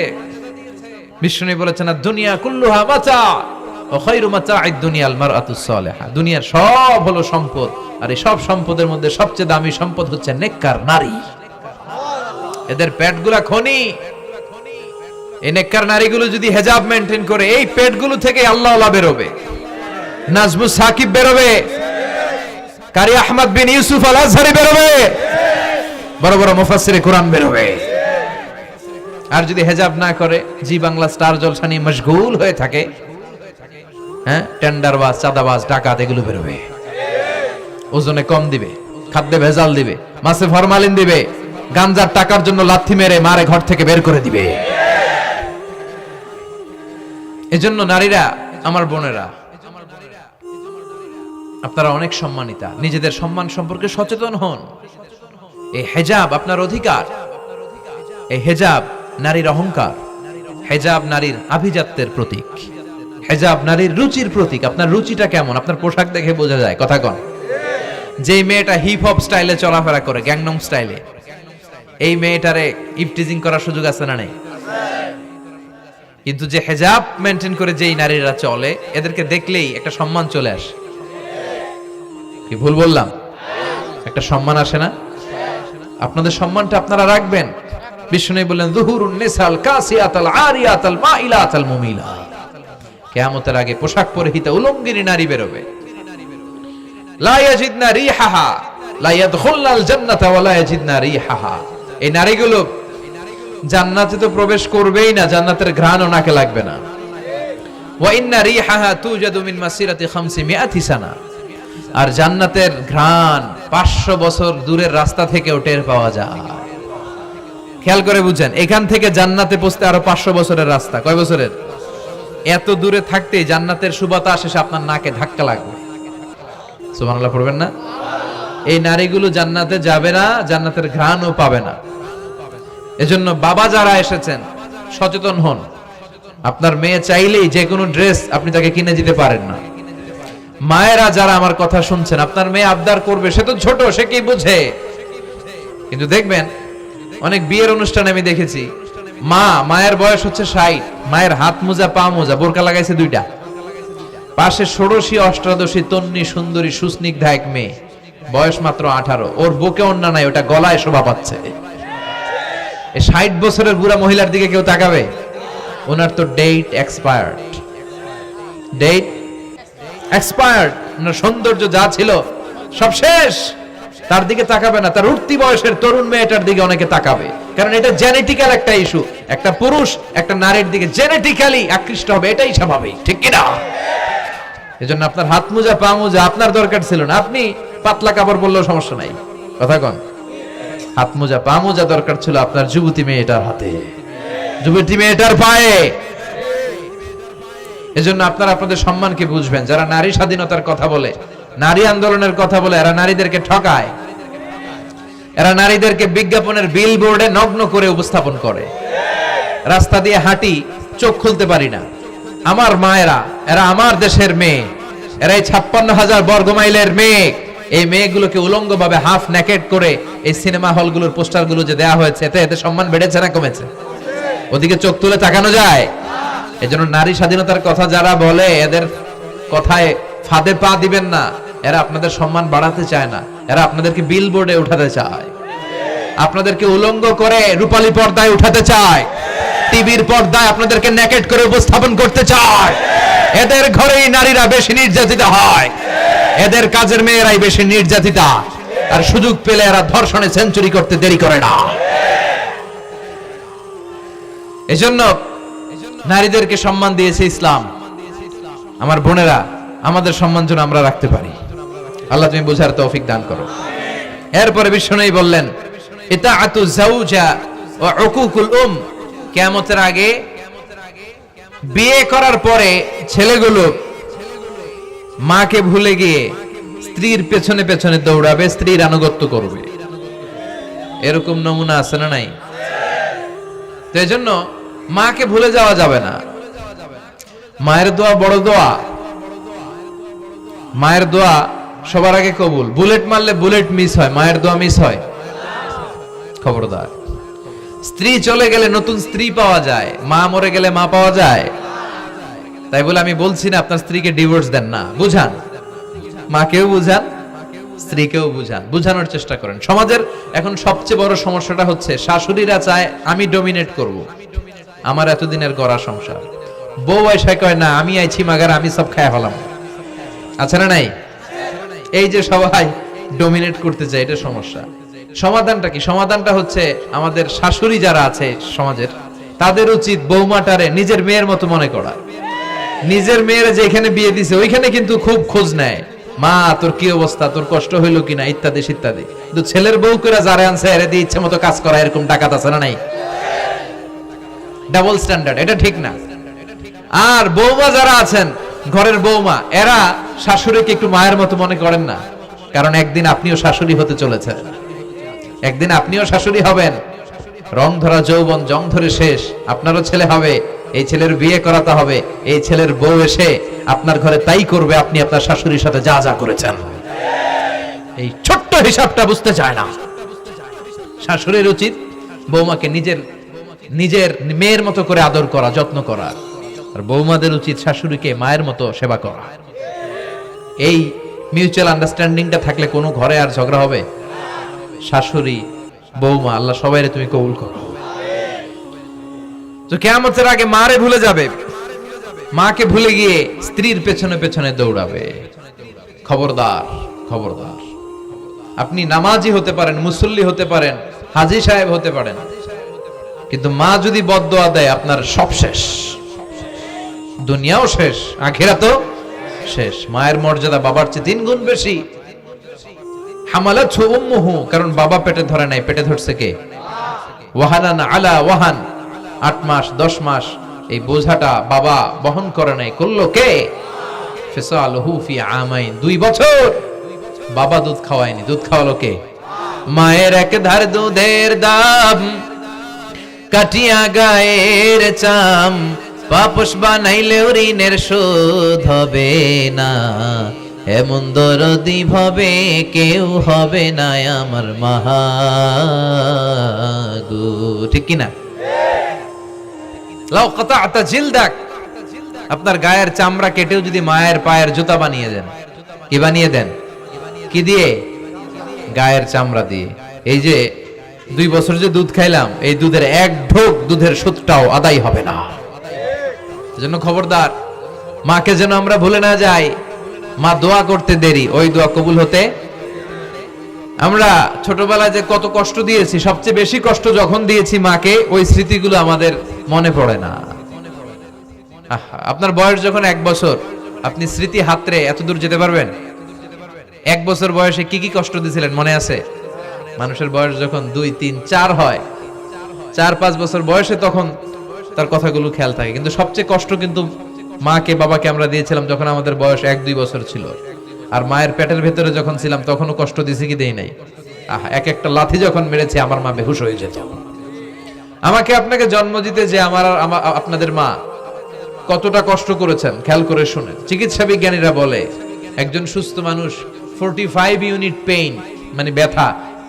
বিষ্ণু বলেছেন দুনিয়া কুল্লুহা মাতা ওয়া খায়রু মাতা'আদ দুনিয়াল মারআতুস সালিহা, দুনিয়ার সব হলো সম্পদ, আর এই সব সম্পদের মধ্যে সবচেয়ে দামি সম্পদ হচ্ছে নেককার নারী। এদের পেটগুলা খনি। এই নেককার নারীগুলো যদি হেজাব মেইনটেইন করে, এই পেটগুলো থেকে আল্লাহওয়ালা বেরোবে, নাজমু সাকিব বেরোবে, কারি আহমদ বিন ইউসুফ আল আজহারি বেরোবে, বড় বড় মুফাসসিরে কোরআন বেরোবে। আর যদি হেজাব না করে, জি বাংলা স্টার জলসা নিয়ে মশগুল হয়ে থাকে, হ্যাঁ, টেন্ডারবাজ, চাঁদাবাজ, ডাকাত, এগুলো বেরোবে। ওজনে কম দিবে, খাদ্যে ভেজাল দিবে, মাছে ফরমালিন দিবে, গাঞ্জার টাকার জন্য লাথি মেরে মারে ঘর থেকে বের করে দিবে। এজন্য নারীরা, আমার বোনেরা, আপনারা অনেক সম্মানিতা। নিজেদের সম্মান সম্পর্কে সচেতন হন। এই হেজাব আপনার অধিকার। এই হেজাব নারীর অহংকার। হেজাব নারীর আভিজাত্যের প্রতীক। হেজাব নারীর রুচির প্রতীক। আপনার রুচিটা কেমন আপনার পোশাক দেখে বোঝা যায়। কথা কন। যে মেয়েটা হিপ হপ স্টাইলে চলাফেরা করে, গ্যাংনম স্টাইলে, এই মেয়েটারে ইফটিজিং করার সুযোগ আছে না নেই? কিন্তু যে হেজাব মেনটেন করে যেই নারীরা চলে, এদেরকে দেখলেই একটা সম্মান চলে আসে। কি ভুল বললাম? একটা সম্মান আসে না? আপনাদের সম্মানটা আপনারা রাখবেন। বিষ্ণু বললেন যুহুরুন নিসাল কাসিয়াতাল আরিয়াতাল মাইলাতাল মুমিলাত, কিয়ামতের আগে পোশাক পরিহিতা উলঙ্গিনী নারী বেরোবে। লা ইয়াজিদনা রিহাহা লা ইয়াদখুলনাল জান্নাতা ওয়া লা ইয়াজিদনা রিহাহা, এই নারীগুলো জান্নাতে তো প্রবেশ করবেই না, জান্নাতের ঘ্রাণও নাকে লাগবে না। ওয়া ইন্না রিহাহা তুজাদু মিন মাসিরাতি 500 সানা। আর জান্নাতের ঘ্রাণ 500 বছর দূরের রাস্তা থেকেও টের পাওয়া যায়। খেয়াল করে বুঝেন, এখান থেকে জান্নাতে পৌঁছতে আরো 500 বছরের রাস্তা। কয় বছরের? এত দূরে থাকতে জান্নাতের সুবাতাস এসে আপনার নাকে ধাক্কা লাগবে। সুবহানাল্লাহ পড়বেন না? এই নারীগুলো জান্নাতে যাবে না, জান্নাতের ঘ্রাণও পাবে না। এজন্য বাবা যারা এসেছেন সচেতন হন। আপনার মেয়ে চাইলেই যে কোনো ড্রেস আপনি তাকে কিনে দিতে পারেন না। মায়েরা যারা আমার কথা শুনছেন, আপনার মেয়ে আবদার করবে, সে তো ছোট, সে কি বুঝে। কিন্তু দেখবেন অনেক বিয়ের অনুষ্ঠানে আমি দেখেছি, মায়ের বয়স হচ্ছে 60, মায়ের হাত মোজা পা মোজা, বোরকা লাগাইছে 2টা, পাশে ষোড়শী অষ্টাদশী তন্নি সুন্দরী সুস্নিগ্ধা এক মেয়ে, বয়স মাত্র 18, ওর বুকে ওন্না নাই, ওটা গলায় শোভা পাচ্ছে। এই 60 বছরের বুড়া মহিলার দিকে কেউ তাকাবে? ওনার তো ডেট এক্সপায়ার্ড, ডেট এক্সপায়ার্ড। ওনার সৌন্দর্য যা ছিল সব শেষ, তার দিকে তাকাবে না। তার উঠতি বয়সের তরুণ মেয়েটার দিকে অনেকে তাকাবে, কারণ এটা জেনেটিক্যাল একটা ইস্যু। একটা পুরুষ একটা নারীর দিকে জেনেটিক্যালি আকৃষ্ট হবে, এটাই স্বাভাবিক, ঠিক কিনা? এজন্য আপনার হাত মোজা পা মোজা আপনার দরকার ছিল না, আপনি পাতলা কাপড় পরলেও সমস্যা নাই। কথা কন? হাত মোজা পা মোজা দরকার ছিল আপনার যুবতী মেয়েটার হাতে, যুবতী মেয়েটার পায়ে। এজন্য আপনারা আপনাদের সম্মানকে বুঝবেন। যারা নারী স্বাধীনতার কথা বলে, নারী আন্দোলনের কথা বলে, এরা নারীদেরকে ঠকায়। এরা নারীদেরকে বিজ্ঞাপনের বিলবোর্ডে নগ্ন করে উপস্থাপন করে। রাস্তা দিয়ে হাঁটি, চোখ খুলতে পারি না। আমার মায়েরা, এরা আমার দেশের মেয়ে, এরা এই 56,000 বর্গ মাইলের মেয়ে। এই মেয়েগুলোকে উলঙ্গভাবে হাফ নেকেড করে এই সিনেমা হলগুলোর পোস্টারগুলো যে দেয়া হয়েছে, এতে এতে সম্মান বেড়েছে না কমেছে? ওদিকে চোখ তুলে তাকানো যায়? এজন্য নারী স্বাধীনতার কথা যারা বলে, এদের কথায় ফাঁদে পা দিবেন না। এরা আপনাদের সম্মান বাড়াতে চায় না, এরা আপনাদেরকে বিলবোর্ডে উঠাতে চায়, আপনাদেরকে উলঙ্গ করে রূপালী পর্দায় উঠাতে চায়, টিভির পর্দায় আপনাদেরকে নেকেড করে উপস্থাপন করতে চায়। এদের ঘরেই নারীরা বেশি নির্যাতিত হয়, এদের কাজের মেয়েরাই বেশি নির্যাতিতা। আর সুযোগ পেলে এরা ধর্ষণে সেঞ্চুরি করতে দেরি করে না। এজন্য নারীদেরকে সম্মান দিয়েছে ইসলাম। আমার বোনেরা, আমাদের সম্মান যেন আমরা রাখতে পারি। আল্লাহ তুমি বোঝার তৌফিক দান করো। এরপরে বিশ্বনবী বললেন, ইতাআতু যাওজা ওয়া উকুকুল কিয়ামতের আগে বিয়ে করার পরে ছেলেগুলো মাকে ভুলে গিয়ে স্ত্রীর পেছনে পেছনে দৌড়াবে, স্ত্রীর আনুগত্য করবে। এরকম নমুনা আছে না নাই? তো এজন্য মাকে ভুলে যাওয়া যাবে না। মায়ের দোয়া বড় দোয়া। মায়ের দোয়া সবার আগে কবুল। বুলেট মারলে বুলেট মিস হয়, মায়ের দোয়া মিস হয়? খবরদার। স্ত্রী চলে গেলে নতুন স্ত্রী পাওয়া যায়, মা মরে গেলে মা পাওয়া যায়? তাই বলে আমি বলছি না আপনার স্ত্রীকে ডিভোর্স দেন না, বুঝান, মাকেও বুঝান, স্ত্রীকেও বুঝান, বুঝানোর চেষ্টা করেন। সমাজের এখন সবচেয়ে বড় সমস্যাটা হচ্ছে শাশুড়িরা চায় আমি ডমিনেট করব, আমার এতদিনের গড়া সংসার। বউ এসে কয় না, আমি আইছি মাগার, আমি সব খায় ফেলাম। আছে না নাই? এই যে সবাই ডমিনেট করতে চায়, এটা সমস্যা। সমাধানটা কি? সমাধানটা হচ্ছে আমাদের শাশুড়ি যারা আছে সমাজের, তাদের উচিত বৌমাটারে নিজের মেয়ের মতো মনে করা। নিজের মেয়ের যেখানে বিয়ে দিছে ওইখানে কিন্তু খুব খোঁজ নেয়, মা তোর কি অবস্থা, তোর কষ্ট হইলো কিনা, ইত্যাদি ইত্যাদি। কিন্তু ছেলের বউ করে যারা আনছে এর দিয়ে ইচ্ছে মতো কাজ করা, এরকম ডাকাত আছে না নাই? ডাবল স্ট্যান্ডার্ড, এটা ঠিক না। আর বৌমা যারা আছেন, ঘরের বৌমা, এরা শাশুড়িকে একটু মায়ের মতো মনে করেন না, কারণ একদিন আপনিও শাশুড়ি হতে চলেছেন, একদিন আপনিও শাশুড়ি হবেন। রং ধরা যৌবন জং ধরে শেষ, আপনারও ছেলে হবে, এই ছেলের বিয়ে করাতে হবে, এই ছেলের বউ এসে আপনার ঘরে তাই করবে আপনি আপনার শাশুড়ির সাথে যা যা করেছেন। এই ছোট্ট হিসাবটা বুঝতে চায় না। শাশুড়ির উচিত বৌমাকে নিজের মেয়ের মতো করে আদর করা, যত্ন করা, আর বৌমাদের উচিত শাশুড়িকে মায়ের মতো সেবা করা। এই মিউচুয়াল আন্ডারস্ট্যান্ডিংটা থাকলে কোনো ঘরে আর ঝগড়া হবে? শাশুড়ি বৌমা, আল্লাহ সবাইরে তুমি কবুল করো। তো কিয়ামতের আগে মারে ভুলে যাবে, মাকে ভুলে গিয়ে স্ত্রীর পেছনে পেছনে দৌড়াবে। খবরদার, খবরদার। আপনি নামাজি হতে পারেন, মুসল্লি হতে পারেন, হাজী সাহেব হতে পারেন, কিন্তু মা যদি বদদোয়া দেয় আপনার সব শেষ। দুনিয়াও শেষ, আখিরাতও শেষ। মায়ের মর্যাদা বাবার চেয়ে 3 গুণ বেশি। হামালাতহু উম্মুহু, কারণ বাবা পেটে ধরে নাই, পেটে ধরছে কে? ওয়াহানান আলা ওয়াহান, 8 মাস 10 মাস এই বোঝাটা বাবা বহন করে নাই, করলো কে? ফিসালুহু ফি আমাইন, 2 বছর বাবা দুধ খাওয়ায়নি, দুধ খাওয়ালো কে? মায়ের এক ধার দুধের দাম কাটিয়া গায়ের চাম, পাপস বানাইলেও ঋণের শোধ হবে না, এমন দরদি ভাবে কেউ হবে না আমার মাগো। ঠিক কিনা? লাউ কাতা'তা জিলদাক, আপনার গায়ের চামড়া কেটেও যদি মায়ের পায়ের জুতা বানিয়ে দেন, কি বানিয়ে দেন? কি দিয়ে? গায়ের চামড়া দিয়ে। এই যে 2 বছর যে দুধ খাইলাম, এই দুধের 1 ঢোক দুধের সুদটাও আদায় হবে না। এজন্য খবরদার, মাকে যেন আমরা ভুলে না যাই। মা দোয়া করতে দেরি, ওই দোয়া কবুল হতে। আমরা ছোটবেলায় যে কত কষ্ট দিয়েছি, সবচেয়ে বেশি কষ্ট যখন দিয়েছি মাকে, ওই স্মৃতিগুলো আমাদের মনে পড়ে না। আপনার বয়স যখন 1 বছর, আপনি স্মৃতি হাতরে এত দূর যেতে পারবেন? 1 বছর বয়সে কি কি কষ্ট দিয়েছিলেন মনে আছে? মানুষের বয়স যখন 2, 3, 4 হয়, 4-5 বছর বয়সে, তখন তার কথাগুলো খেয়াল থাকে। কিন্তু সবচেয়ে কষ্ট কিন্তু মাকে বাবাকে আমরা দিয়েছিলাম যখন আমাদের বয়স 1-2 বছর ছিল। আর মায়ের পেটের ভেতরে যখন ছিলাম তখনও কষ্ট দিয়েছি কি দেই নাই? এক একটা লাথি যখন মেরেছে আমার মা বেহুশ হয়ে যেত। আমাকে আপনাকে জন্ম দিতে যে আপনাদের মা কতটা কষ্ট করেছেন খেয়াল করে শুনেন। চিকিৎসা বিজ্ঞানীরা বলে একজন সুস্থ মানুষ 45 ইউনিট পেইন, মানে ব্যথা,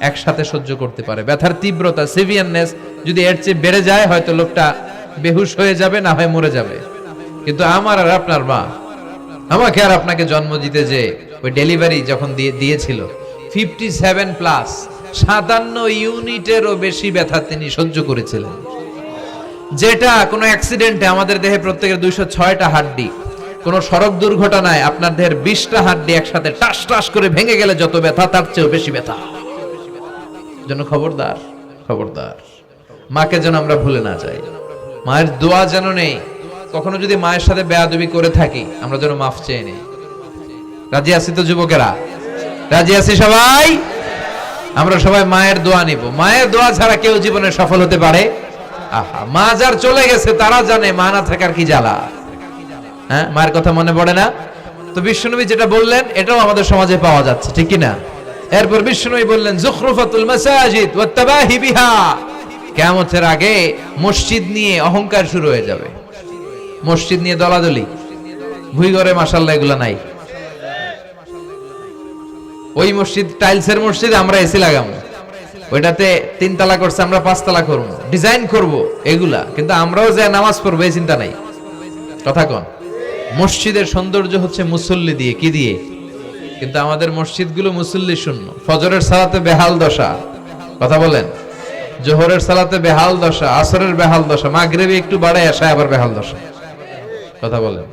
একসাথে সহ্য করতে পারে। ব্যথার তীব্রতা, সিভিয়ারনেস যদি এর চেয়ে বেড়ে যায়, হয়তো লোকটা বেহুশ হয়ে যাবে, না হয় মরে যাবে। কিন্তু আমার আর আপনার মা আমাকে আর আপনাকে জন্ম দিতে যে ওই ডেলিভারি যখন দিয়েছিল, 57 প্লাস 57 ইউনিটেরও বেশি ব্যথা তিনি সহ্য করেছিলেন। যেটা কোনো অ্যাক্সিডেন্টে আমাদের দেহে প্রত্যেকের 206টা হাড্ডি, কোন সড়ক দুর্ঘটনায় আপনার দেহের 20টা হাড্ডি একসাথে টাস টাস করে ভেঙে গেলে যত ব্যথা, তার চেয়েও বেশি ব্যথা। জন্য খবরদার, খবরদার, মাকে যেন আমরা ভুলে না যাই। মায়ের দোয়া যেন নেই। কখনো যদি মায়ের সাথে বেয়াদবি করে থাকি, আমরা যেন মাফ চেয়ে নিই। রাজি আছি তো যুবকেরা? রাজি আছি সবাই? আমরা সবাই মায়ের দোয়া নিব। মায়ের দোয়া ছাড়া কেউ জীবনে সফল হতে পারে? মা যার চলে গেছে তারা জানে মা না থাকার কি জ্বালা। হ্যাঁ, মায়ের কথা মনে পড়ে না? তো বিশ্বনবী যেটা বললেন এটাও আমাদের সমাজে পাওয়া যাচ্ছে, ঠিক কি না? এরপর বিশ্বনবী বললেন যুখরুফাতুল মাসাজিদ ওয়াত তাবাহি বিহা, কিয়ামতের আগে মসজিদ নিয়ে অহংকার শুরু হয়ে যাবে। মসজিদ নিয়ে দলাদলি, ভুইঘরে মাশাআল্লাহ এগুলা নাই। ওই মসজিদ টাইলসের মসজিদ, আমরা এসি লাগাবো, ওইটাতে 3 তলা করছে, আমরা 5 তলা করব, ডিজাইন করব, এগুলা। কিন্তু আমরাও যে নামাজ পড়বো এই চিন্তা নাই। কথা কোন? মসজিদের সৌন্দর্য হচ্ছে মুসল্লি দিয়ে, কি দিয়ে? কিন্তু আমাদের মসজিদগুলো মুসল্লি শূন্য। ফজরের সালাতে বেহাল দশা, কথা বলেন। জোহরের সালাতে বেহাল দশা, আসরের বেহাল দশা, মাগরিবে একটু বাড়ায় আসে আবার বেহাল দশা, কথা বলেন।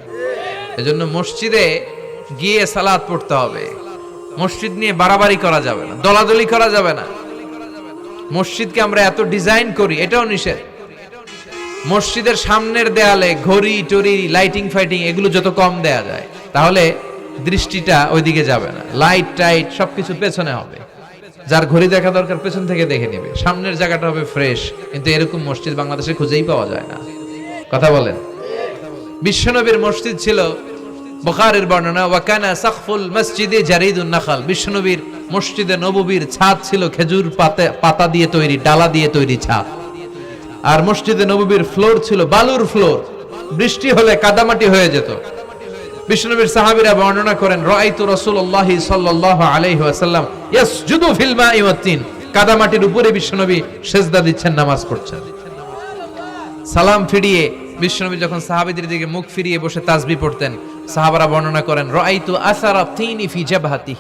এজন্য মসজিদে গিয়ে সালাত পড়তে হবে। মসজিদ নিয়ে বাড়াবাড়ি করা যাবে না, দলাদলি করা যাবে না। মসজিদকে আমরা এত ডিজাইন করি, এটাও নিষেধ। মসজিদের সামনের দেয়ালে ঘড়ি টড়ি, লাইটিং ফাইটিং এগুলো যত কম দেয়া যায়, তাহলে দৃষ্টিটা ওইদিকে যাবে না। লাইট টাইট সবকিছু পেছনে হবে। যার ঘড়ি দেখা দরকার পেছন থেকে দেখে নেবে, সামনের জায়গাটা হবে ফ্রেশ। কিন্তু এরকম মসজিদ বাংলাদেশে খুঁজেই পাওয়া যায় না, কথা বলেন। বিশ্বনবীর মসজিদ ছিল, বুখারীর বর্ণনা, ওয়া কানা সাকফুল মসজিদে জারিদুন নাখাল, বিশ্বনবীর মসজিদে নববীর ছাদ ছিল খেজুর পাতা দিয়ে তৈরি, ডালা দিয়ে তৈরি ছাদ। আর মসজিদে নববীর ফ্লোর ছিল বালুর ফ্লোর, বৃষ্টি হলে কাদামাটি হয়ে যেত। বিশ্বনবীর সাহাবীরা বর্ণনা করেন, রাআইতু রাসূলুল্লাহি সাল্লাল্লাহু আলাইহি ওয়াসাল্লাম ইয়াসজুদু ফিল মাই ওয়াত তিন, কাদামাটির উপরে বিশ্বনবী সিজদা দিচ্ছেন, নামাজ পড়ছেন। সালাম ফিরিয়ে বিশ্বনবী যখন সাহাবীদের দিকে মুখ ফিরিয়ে বসে তাসবিহ পড়তেন, সাহাবারা বর্ণনা করেন, রাআইতু আসারা তিনি ফি জাবহাতি,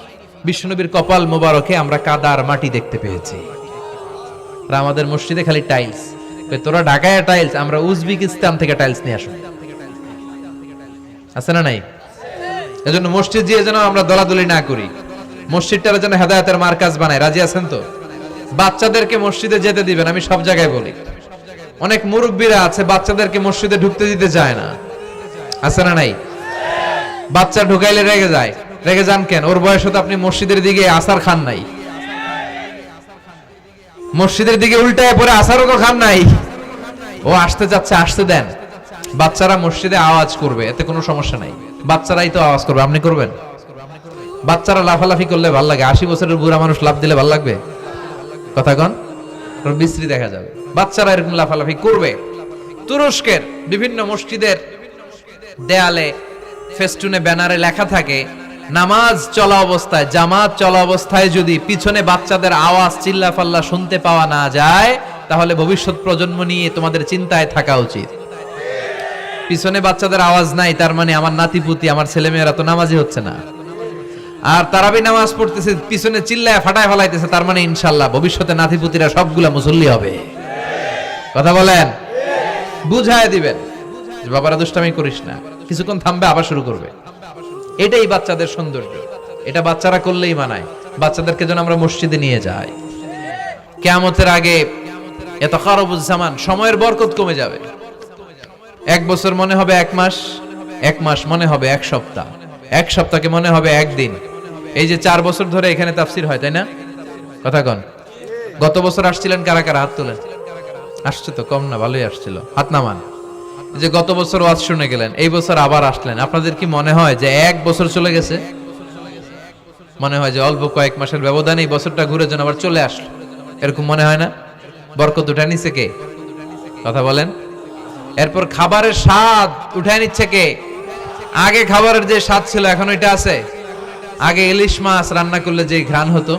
বিশ্বনবীর কপাল মোবারকে আমরা কাদার মাটি দেখতে পেয়েছি। আর আমাদের মসজিদে খালি টাইলস। তোরা ঢাকায় টাইলস, আমরা উজবেকিস্তান থেকে টাইলস নিয়ে আসো, আছে না নাই? এজন্য মসজিদ দিয়ে যেন আমরা দলাদলি না করি, মসজিদটারে যেন হেদায়েতের মার্কাজ বানায়। রাজি আছেন তো? বাচ্চাদেরকে মসজিদে যেতে দিবেন, আমি সব জায়গায় বলি। অনেক মুরব্বীরা আছে বাচ্চাদেরকে মসজিদে ঢুকতে দিতে চায় না। আছে না নাই? বাচ্চা ঢুকাইলে রেগে যায়, রেগে যান কেন? ওর বয়স তো আপনি মসজিদের দিকে আসার খান নাই, মসজিদের দিকে উল্টায় পরে আসারও তো খান নাই। ও আসতে যাচ্ছে, আসতে দেন। বাচ্চারা মসজিদে আওয়াজ করবে, এতে কোনো সমস্যা নাই, বাচ্চারাই তো আওয়াজ করবে, আপনি করবেন? বাচ্চারা লাফালাফি করলে ভাল লাগে, 80 বছরের বুড়া মানুষ লাফ দিলে ভাল লাগবে? কথা কন, বিশ্রী দেখা যাবে। বাচ্চারা এরকম লাফালাফি করবে। তুরস্কের বিভিন্ন মসজিদের দেয়ালে ফেস্টুনে ব্যানারে লেখা থাকে, নামাজ চলা অবস্থায়, জামাত চলা অবস্থায় যদি পিছনে বাচ্চাদের আওয়াজ চিল্লাফাল্লা শুনতে পাওয়া না যায়, তাহলে ভবিষ্যৎ প্রজন্ম নিয়ে তোমাদের চিন্তায় থাকা উচিত। পিছনে বাচ্চাদের আওয়াজ নাই, তার মানে আমার নাতিপুতি, আমার ছেলেমেয়েরা তো নামাজি হচ্ছে না। আর তারাবি নামাজ পড়তেছে, পিছনে চিল্লায় ফাটায় ফেলাইতেছে, তার মানে ইনশাল্লাহ ভবিষ্যতে নাতিপুতিরা সবগুলা মুসল্লি হবে। কথা বলেন, বুঝায় দিবেন যে বাবারা দুষ্টামি করিস না, কিছুক্ষণ থামবে আবার শুরু করবে। এটাই বাচ্চাদের সৌন্দর্য, এটা বাচ্চারা করলেই মানায়। বাচ্চাদেরকে যেন আমরা মসজিদে নিয়ে যাই। কিয়ামতের আগে এত খারাবুজ জামান, সময়ের বরকত কমে যাবে। 1 বছর মনে হবে 1 মাস, 1 মাস মনে হবে 1 সপ্তাহ, 1 সপ্তাহকে মনে হবে 1 দিন। এই যে 4 বছর ধরে এখানে তাফসীর হয়, তাই না? কথা কন। গত বছর আসছিলেন কারা কারা? হাত তোলেন। আসছে তো কম না, ভালোই আসছিল, হাত নামান। যে গত বছর ওয়াজ শুনে গেলেন, এই বছর আবার আসলেন, আপনাদের কি মনে হয় যে 1 বছর চলে গেছে? মনে হয় যে অল্প কয়েক মাসের ব্যবধানে এই বছরটা ঘুরে যেন আবার চলে আসলো, এরকম মনে হয় না? বরকত উঠে নিচ্ছে কে? কথা বলেন। এরপর খাবারের স্বাদ উঠে নিচ্ছে কে? আগে খাবারের যে স্বাদ ছিল এখন এটা আছে? আগে ইলিশ মাছ রান্না করলে যে ঘ্রাণ হতো,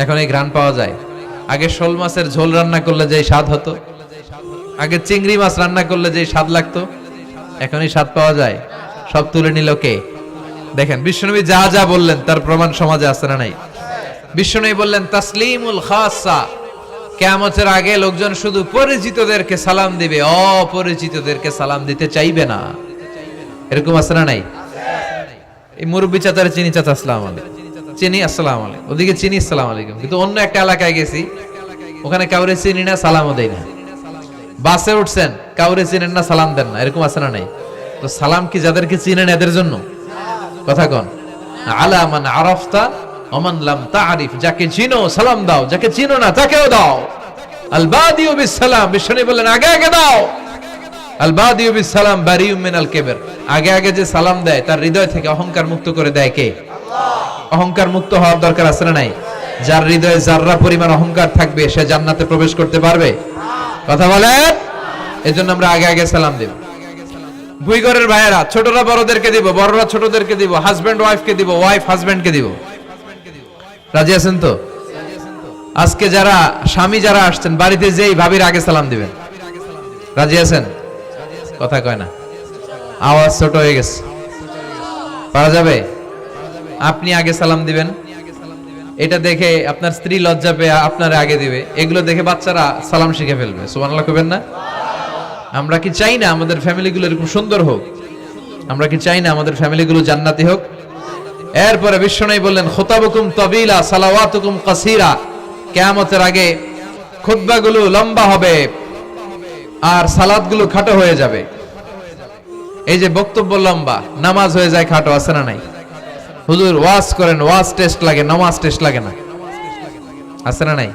এখন এই ঘ্রাণ পাওয়া যায়? আগে শোল মাছের ঝোল রান্না করলে যে স্বাদ হতো, আগে চিংড়ি মাছ রান্না করলে যে স্বাদ লাগতো, এখন এই স্বাদ পাওয়া যায়? সব তুলে নিল কে? দেখেন বিশ্বনবী যা যা বললেন তার প্রমাণ সমাজে আছে না নাই? বিশ্বনবী বললেন তাসলিমুল খাসা, কিয়ামতের আগে লোকজন শুধু পরিচিতদেরকে সালাম দিবে, অপরিচিতদেরকে সালাম দিতে চাইবে না। এরকম আছে না নাই? এই মুরব্বী চাচার চিনি, চাচা আসসালামু আলাইকুম, চিনি আসসালামু আলাইকুম, ওদিকে চিনি আসসালামু আলাইকুম। কিন্তু অন্য একটা এলাকায় গেছি, ওখানে কাউরে চিনি না, সালামও দেই না। বাসে উঠছেন, কাউরে চিনেন না, সালাম দেন না, এরকম আছে না নাই? তো সালাম কি যাদেরকে চিনেন এদের জন্য? কথা কন। আলা মান আরাফতা ওমান লাম তারিফ, যাকে চিনো সালাম দাও, যাকে চিনো না তাকেও দাও। আল বাদিউ বিস সালাম, বিশ্বনবী বললেন আগে আগে দাও। আল বাদিউ বিস সালাম বারিউম মিনাল কিবর, আগে আগে যে সালাম দেয় তার হৃদয় থেকে অহংকার মুক্ত করে দেয় কে? আল্লাহ। অহংকার মুক্ত হওয়ার দরকার আছে না নাই? যার হৃদয়ে যাররা পরিমাণ অহংকার থাকবে সে জান্নাতে প্রবেশ করতে পারবে? কথা বলেন। এজন্য আমরা আগে আগে সালাম দেব। ভুইগরের ভাইয়েরা ছোটরা বড়দেরকে দিব, বড়রা ছোটদেরকে দিব, হাজবেন্ড ওয়াইফকে দিব, ওয়াইফ হাজবেন্ডকে দিব। রাজি আছেন তো? আজকে যারা স্বামী যারা আসছেন বাড়িতে যেই ভাবির আগে সালাম দিবেন। রাজি আছেন? কথা কয় না, আওয়াজ ছোট হয়ে গেছে। পারা যাবে? আপনি আগে সালাম দিবেন, এটা দেখে আপনার স্ত্রী লজ্জা পেয়ে আপনার আগে দিবে, এগুলো দেখে বাচ্চারা সালাম শিখে ফেলবে। সুবহানাল্লাহ কইবেন না? আমরা কি চাই না আমাদের ফ্যামিলিগুলো এরকম সুন্দর হোক? আমরা কি চাই না আমাদের ফ্যামিলিগুলো জান্নাতি হোক? এরপরে বিশ্বনবী বললেন খুতাবুকুম তাবিলা সালাওয়াতুকুম কাসীরা, কিয়ামতের আগে খুতবাগুলো লম্বা হবে আর সালাতগুলো খাটো হয়ে যাবে। এই যে বক্তব্য লম্বা, নামাজ হয়ে যায় খাটো, আছে না নাই? হুজুর ওয়াজ করেন, ওয়াজ টেস্ট লাগে, নামাজ টেস্ট লাগে না, আছে না নাই?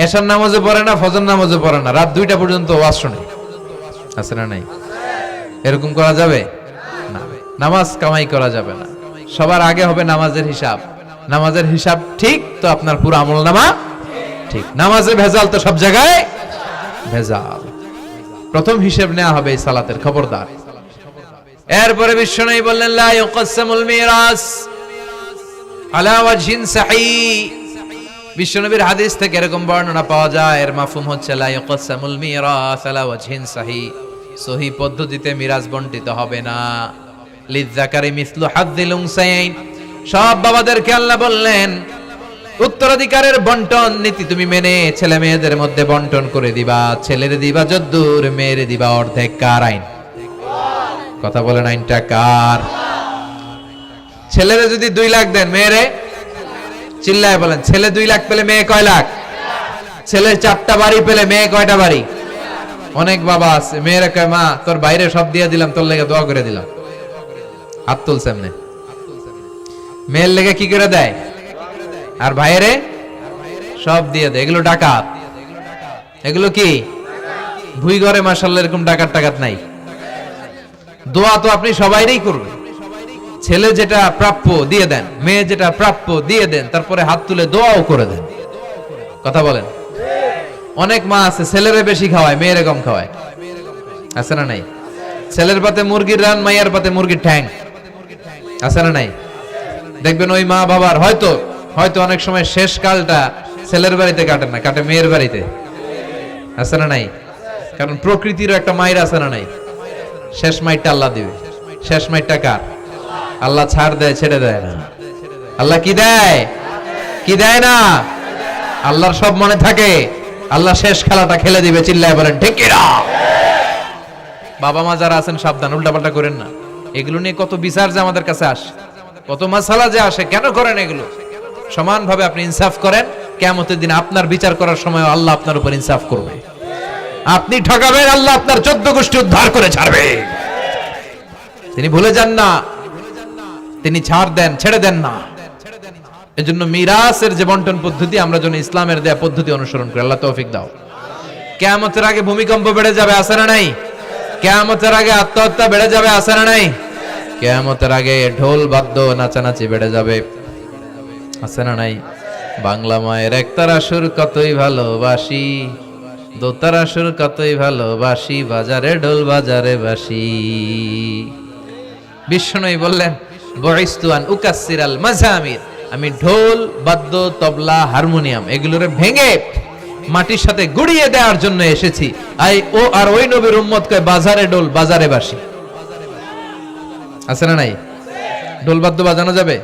এশার নামাজে পড়ে না, ফজর নামাজে পড়ে না, রাত 2টা পর্যন্ত ওয়াজ শুনে, আছে না নাই? এরকম করা যাবে না। নামাজ কামাই করা যাবে না। সবার আগে হবে নামাজের হিসাব। নামাজের হিসাব ঠিক তো আপনার পুরো আমলনামা ঠিক। নামাজে ভেজাল তো সব জায়গায় ভেজাল। প্রথম হিসাব নেওয়া হবে এই সালাতের, খবরদার। এরপরে বিশ্বনবী বললেন লা ইউকাসসামুল মিরাস আলা ওয়াজহিন সাহিহ। বিশ্বনবীর হাদিস থেকে এরকম বর্ণনা পাওয়া যায়, এর মাফহুম হচ্ছে লা ইউকাসসামুল মিরাস আলা ওয়াজহিন সাহিহ, সহিহ পদ্ধতিতে মিরাজ বণ্টিত হবে না। লিযযাকারি মিসলু হাযযিল উনসায়াইন, সব বাবাদেরকে আল্লাহ বললেন উত্তরাধিকারের বন্টন নীতি তুমি মেনে ছেলে মেয়েদের মধ্যে বন্টন করে দিবা। ছেলেরে দিবা যদ্দুর, মেয়েরে দিবা অর্ধেক। কার আইন? কথা বলেন, আইনটা কার? ছেলেরে যদি 2 লাখ দেন, মেয়েরে চিল্লায় বলেন, ছেলে 2 লাখ পেলে মেয়ে কয় লাখ? ছেলে 4টা বাড়ি পেলে মেয়ে কয়টা বাড়ি? অনেক বাবা আছে, মেয়েরা কয় মা তোর বাইরে সব দিয়ে দিলাম, তোর লেগে দোয়া করে দিলাম। হাত তুলছে এমনি, মেয়ের লেগে কি করে দেয়, আর ভাইরে সব দিয়ে দেয়। এগুলো ডাকাত, এগুলো কি ভুই ঘরে মাশাআল্লাহ এরকম ডাকাত টাকাত নাই। দোয়া তো আপনি সবাইরই করবেন। ছেলে যেটা প্রাপ্য দিয়ে দেন, মেয়ে যেটা প্রাপ্য দিয়ে দেন, তারপরে হাত তুলে দোয়াও করে দেন। কথা বলেন। অনেক মা আছে ছেলেরে বেশি খাওয়ায়, মেয়েরে কম খাওয়ায়, আছে না নাই? ছেলের পাতে মুরগির রান, মাইয়ার পাতে মুরগির ঠ্যাং, আছে না নাই? দেখবেন ওই মা বাবার হয়তো হয়তো অনেক সময় শেষ কালটা ছেলের বাড়িতে কাটে না, কাটে মেয়ের বাড়িতে, আছে না নাই? কারণ প্রকৃতিরও একটা মায়ের আছে না নাই? শেষ মাইরটা আল্লাহ দিবে। শেষ মাইরটা কার? আল্লাহ ছাড় দেয়, ছেড়ে দেয় না। আল্লাহ কি দেয়? কি দেয় না? আল্লাহর সব মনে থাকে। আল্লাহ শেষ খেলাটা খেলে দিবে, চিল্লায় বলেন ঠিক কি না? বাবা মা যারা আছেন সাবধান, উল্টাপাল্টা করেন না। এগুলো নিয়ে কত বিচার যে আমাদের কাছে আসে, কত মাসালা যে আসে। কেন করেন এগুলো? সমানভাবে আপনি ইনসাফ করেন, কিয়ামতের দিন আপনার বিচার করার সময় আল্লাহ আপনার উপর ইনসাফ করবে। আপনি ঠকাবেন, আল্লাহ আপনার 14 গোষ্ঠী উদ্ধার করে ছাড়বে। তিনি ভুলে যান না, তিনি ছাড় দেন, ছেড়ে দেন না। এজন্য মিরাসের যে বন্টন পদ্ধতি, আমরা যেন ইসলামের দেয়া পদ্ধতি অনুসরণ করি। আল্লাহ তৌফিক দাও। কিয়ামতের আগে ভূমিকম্প বেড়ে যাবে, আছে না নাই? কিয়ামতের আগে আত্মহত্যা বেড়ে যাবে, আছে না নাই? কিয়ামতের আগে ঢোল বাদ্য নাচানাচি বেড়ে যাবে, আছে না নাই? বাংলা মায়ের একতারা সুর কতই ভালোবাসি, দোতারা সুর কতই ভালোবাসি, বাজারে ঢোল বাজারে বাসি। বিষ্ণুই বললেন বয়স্তু আন উকাসসিরাল মাজামির, আমি ঢোল বাদ্য তবলা হারমোনিয়াম এগুলোরে ভেঙে মাটির সাথে গুড়িয়ে দেওয়ার জন্য এসেছি। আর ওই নবীর উম্মত কয় বাজারে ঢোল বাজারে বাসি, আছে না নাই? ঢোল বাদ্য বাজানো যাবে?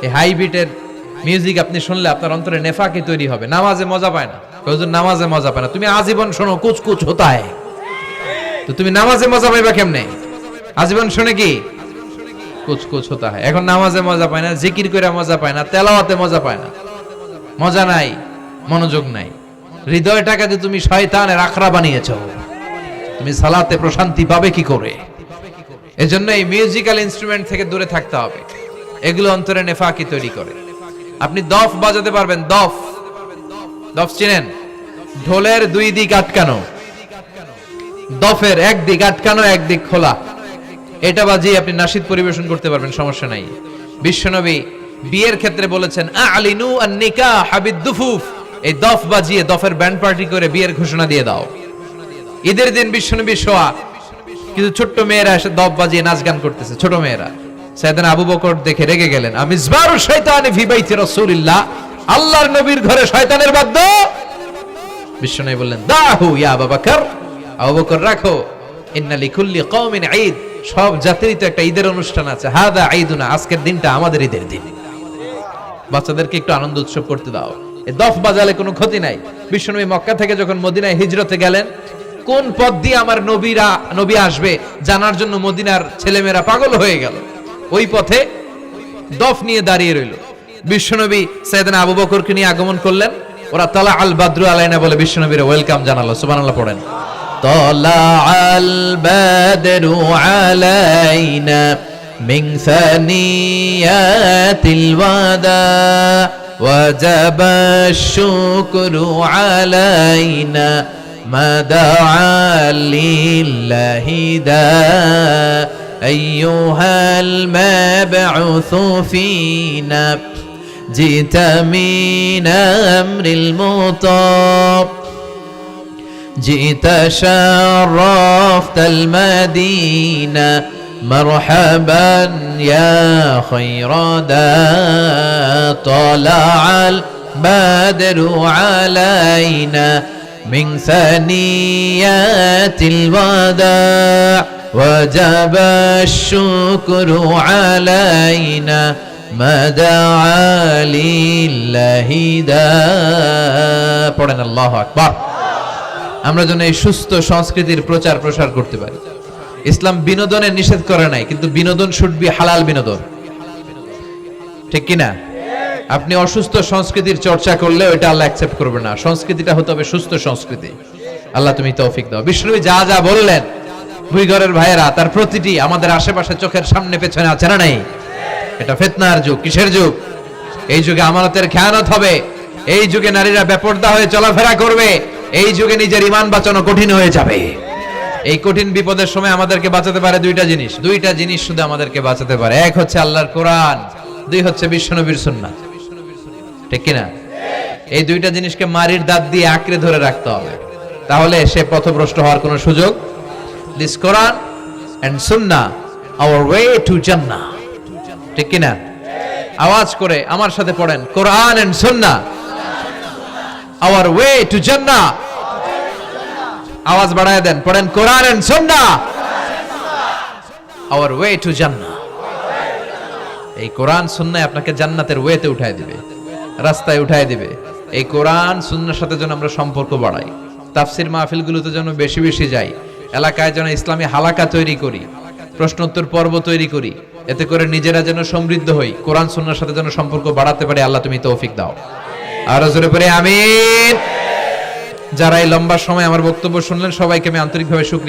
এই হাই বিটের মিউজিক আপনি শুনলে আপনার অন্তরে নেফাকি তৈরি হবে। নামাজে মজা পায় না, হুজুর নামাজে মজা পায় না। তুমি আজীবন শোনো কুচ কুচ হোতা হ্যায়, তো তুমি নামাজে মজা পাইবা কেমনে? আজীবন শুনে কি কুচ কুচ হোতা হ্যায়। এখন নামাজে মজা পায় না, জিকির করে মজা পায় না, তেলাওয়াতে মজা পায় না, মজা নাই, মনোযোগ নাই। হৃদয়টাকে যে তুমি শয়তানের আখড়া বানিয়েছো, তুমি সালাতে প্রশান্তি পাবে কি করে? এজন্য এই মিউজিক্যাল ইনস্ট্রুমেন্ট থেকে দূরে থাকতে হবে। এগুলো অন্তরে নেফাকি তৈরি করে। আপনি দফ বাজাতে পারবেন? দফ, দফ চিনেন? ঢোলের দুই দিক আটকানো, দফের এক দিক আটকানো এক দিক খোলা, এটা বাজিয়ে আপনি নাশিদ পরিবেশন করতে পারবেন, সমস্যা নাই। বিশ্বনবী বিয়ের ক্ষেত্রে বলেছেন আলিনু আন নিকাহ বিদ-দুফুফ, এই দফ বাজিয়ে দফের ব্যান্ড পার্টি করে বিয়ের ঘোষণা দিয়ে দাও। ঈদের দিন বিশ্বনবী শোয়া, কিন্তু ছোট্ট মেয়েরা এসে দফ বাজিয়ে নাচ গান করতেছে, ছোট মেয়েরা। সাইয়েদনা আবু বকর দেখে রেগে গেলেন, আমিজবারু শাইতানি ফি বাইতি রাসূলিল্লাহ, আল্লাহর নবীর ঘরে শয়তানের বাদ্য। বিশ্বনবী বললেন দাহু ইয়া আবু বকর, আবু বকর রাখো, ইন্না লিকুল্লি কওমিন ঈদ, সব জাতিরই তো একটা ঈদের অনুষ্ঠান আছে। হাদা ঈদুনা, আজকের দিনটা আমাদের ঈদের দিন, বাচ্চাদেরকে একটু আনন্দ উৎসব করতে দাও। এই দফ বাজালে কোনো ক্ষতি নাই। বিশ্বনবী মক্কা থেকে যখন মদিনায় হিজরতে গেলেন, কোন পথ দিয়ে আমার নবী আসবে জানার জন্য মদিনার ছেলেমেয়েরা পাগল হয়ে গেল। ওই পথে দফ নিয়ে দাঁড়িয়ে রইল। বিশ্বনবী সাইয়েদনা আবু বকরকে নিয়ে আগমন করলেন। ওরা তালা আল বাদরু আলাইনা বলে বিশ্বনবীর ওয়েলকাম জানালো। সুবহানাল্লাহ পড়েন। তালা আল বাদরু আলাইনা মিন সানিয়াতিল ওয়াদা ওয়াজাবা শুকরু আলাইনা মা দাআ লিল্লাহি দা أيها المبعوث فينا جئت من أمر المطاب جئت شرفت المدينة مرحبا يا خير دا طلع البدر علينا من ثنيات الوداع وجب الشكر علينا ما دعا لله دا পড়েন আল্লাহু আকবার। আমরা যেন এই সুস্থ সংস্কৃতির প্রচার প্রসার করতে পারি। ইসলাম বিনোদনের নিষেধ করে নাই, কিন্তু বিনোদন শুড বি হালাল বিনোদন, ঠিক কি না? আপনি অসুস্থ সংস্কৃতির চর্চা করলে ওইটা আল্লাহ অ্যাকসেপ্ট করবে না। সংস্কৃতিটা হতে হবে সুস্থ সংস্কৃতি। আল্লাহ তুমি তৌফিক দাও। বিষ্ণুবী যা যা বললেন, ভুইঘরের ভাইয়েরা, তার প্রতিটি আমাদের আশেপাশে চোখের সামনে পেছনে আছে না নেই? এটা ফিতনার যুগ। কিসের যুগ? এই যুগে আমানতের খেয়ানত হবে, এই যুগে নারীরা বেপরদা হয়ে চলাফেরা করবে, এই যুগে নিজের ঈমান বাঁচানো কঠিন হয়ে যাবে। এই কঠিন বিপদের সময় আমাদেরকে বাঁচাতে পারে দুইটা জিনিস শুধু আমাদেরকে বাঁচাতে পারে। এক হচ্ছে আল্লাহর কোরআন, দুই হচ্ছে বিশ্বনবীর সুন্নাহ। ঠিক কিনা? এই দুইটা জিনিসকে মারির দাঁত দিয়ে আঁকড়ে ধরে রাখতে হবে, তাহলে সে পথভ্রষ্ট হওয়ার কোনো সুযোগ। This Quran and Sunnah hour way to জান্নাহ। ঠিক কিনা? আওয়াজ করে আমার সাথে পড়েন, কোরআন and Sunnah hour way to জান্নাহ। আওয়াজ বাড়ায় দেন, পড়েন, কোরআন and Sunnah hour way to জান্নাহ। এই কোরআন সুন্নাহ আপনাকে জান্নাতের ওয়েতে উঠায় দিবে, রাস্তায় উঠায় দিবে। এই কোরআন সুন্নাহর সাথে যেন আমরা সম্পর্ক বাড়াই, তাফসির মাহফিলগুলোতে যেন বেশি বেশি যাই, এলাকায় যেন ইসলামী হালাকা তৈরি করি, প্রশ্নোত্তর পর্ব তৈরি করি, এতে করে নিজেরা যেন সমৃদ্ধ হই, কোরআন সুন্নাহর সাথে যেন সম্পর্ক বাড়াতে পারি। আল্লাহ তুমি তৌফিক দাও। আর জোরে পড়ে আমিন। যারা এই লম্বা সময় আমার বক্তব্য শুনলেন, সবাইকে আমি আন্তরিকভাবে শুকরিয়া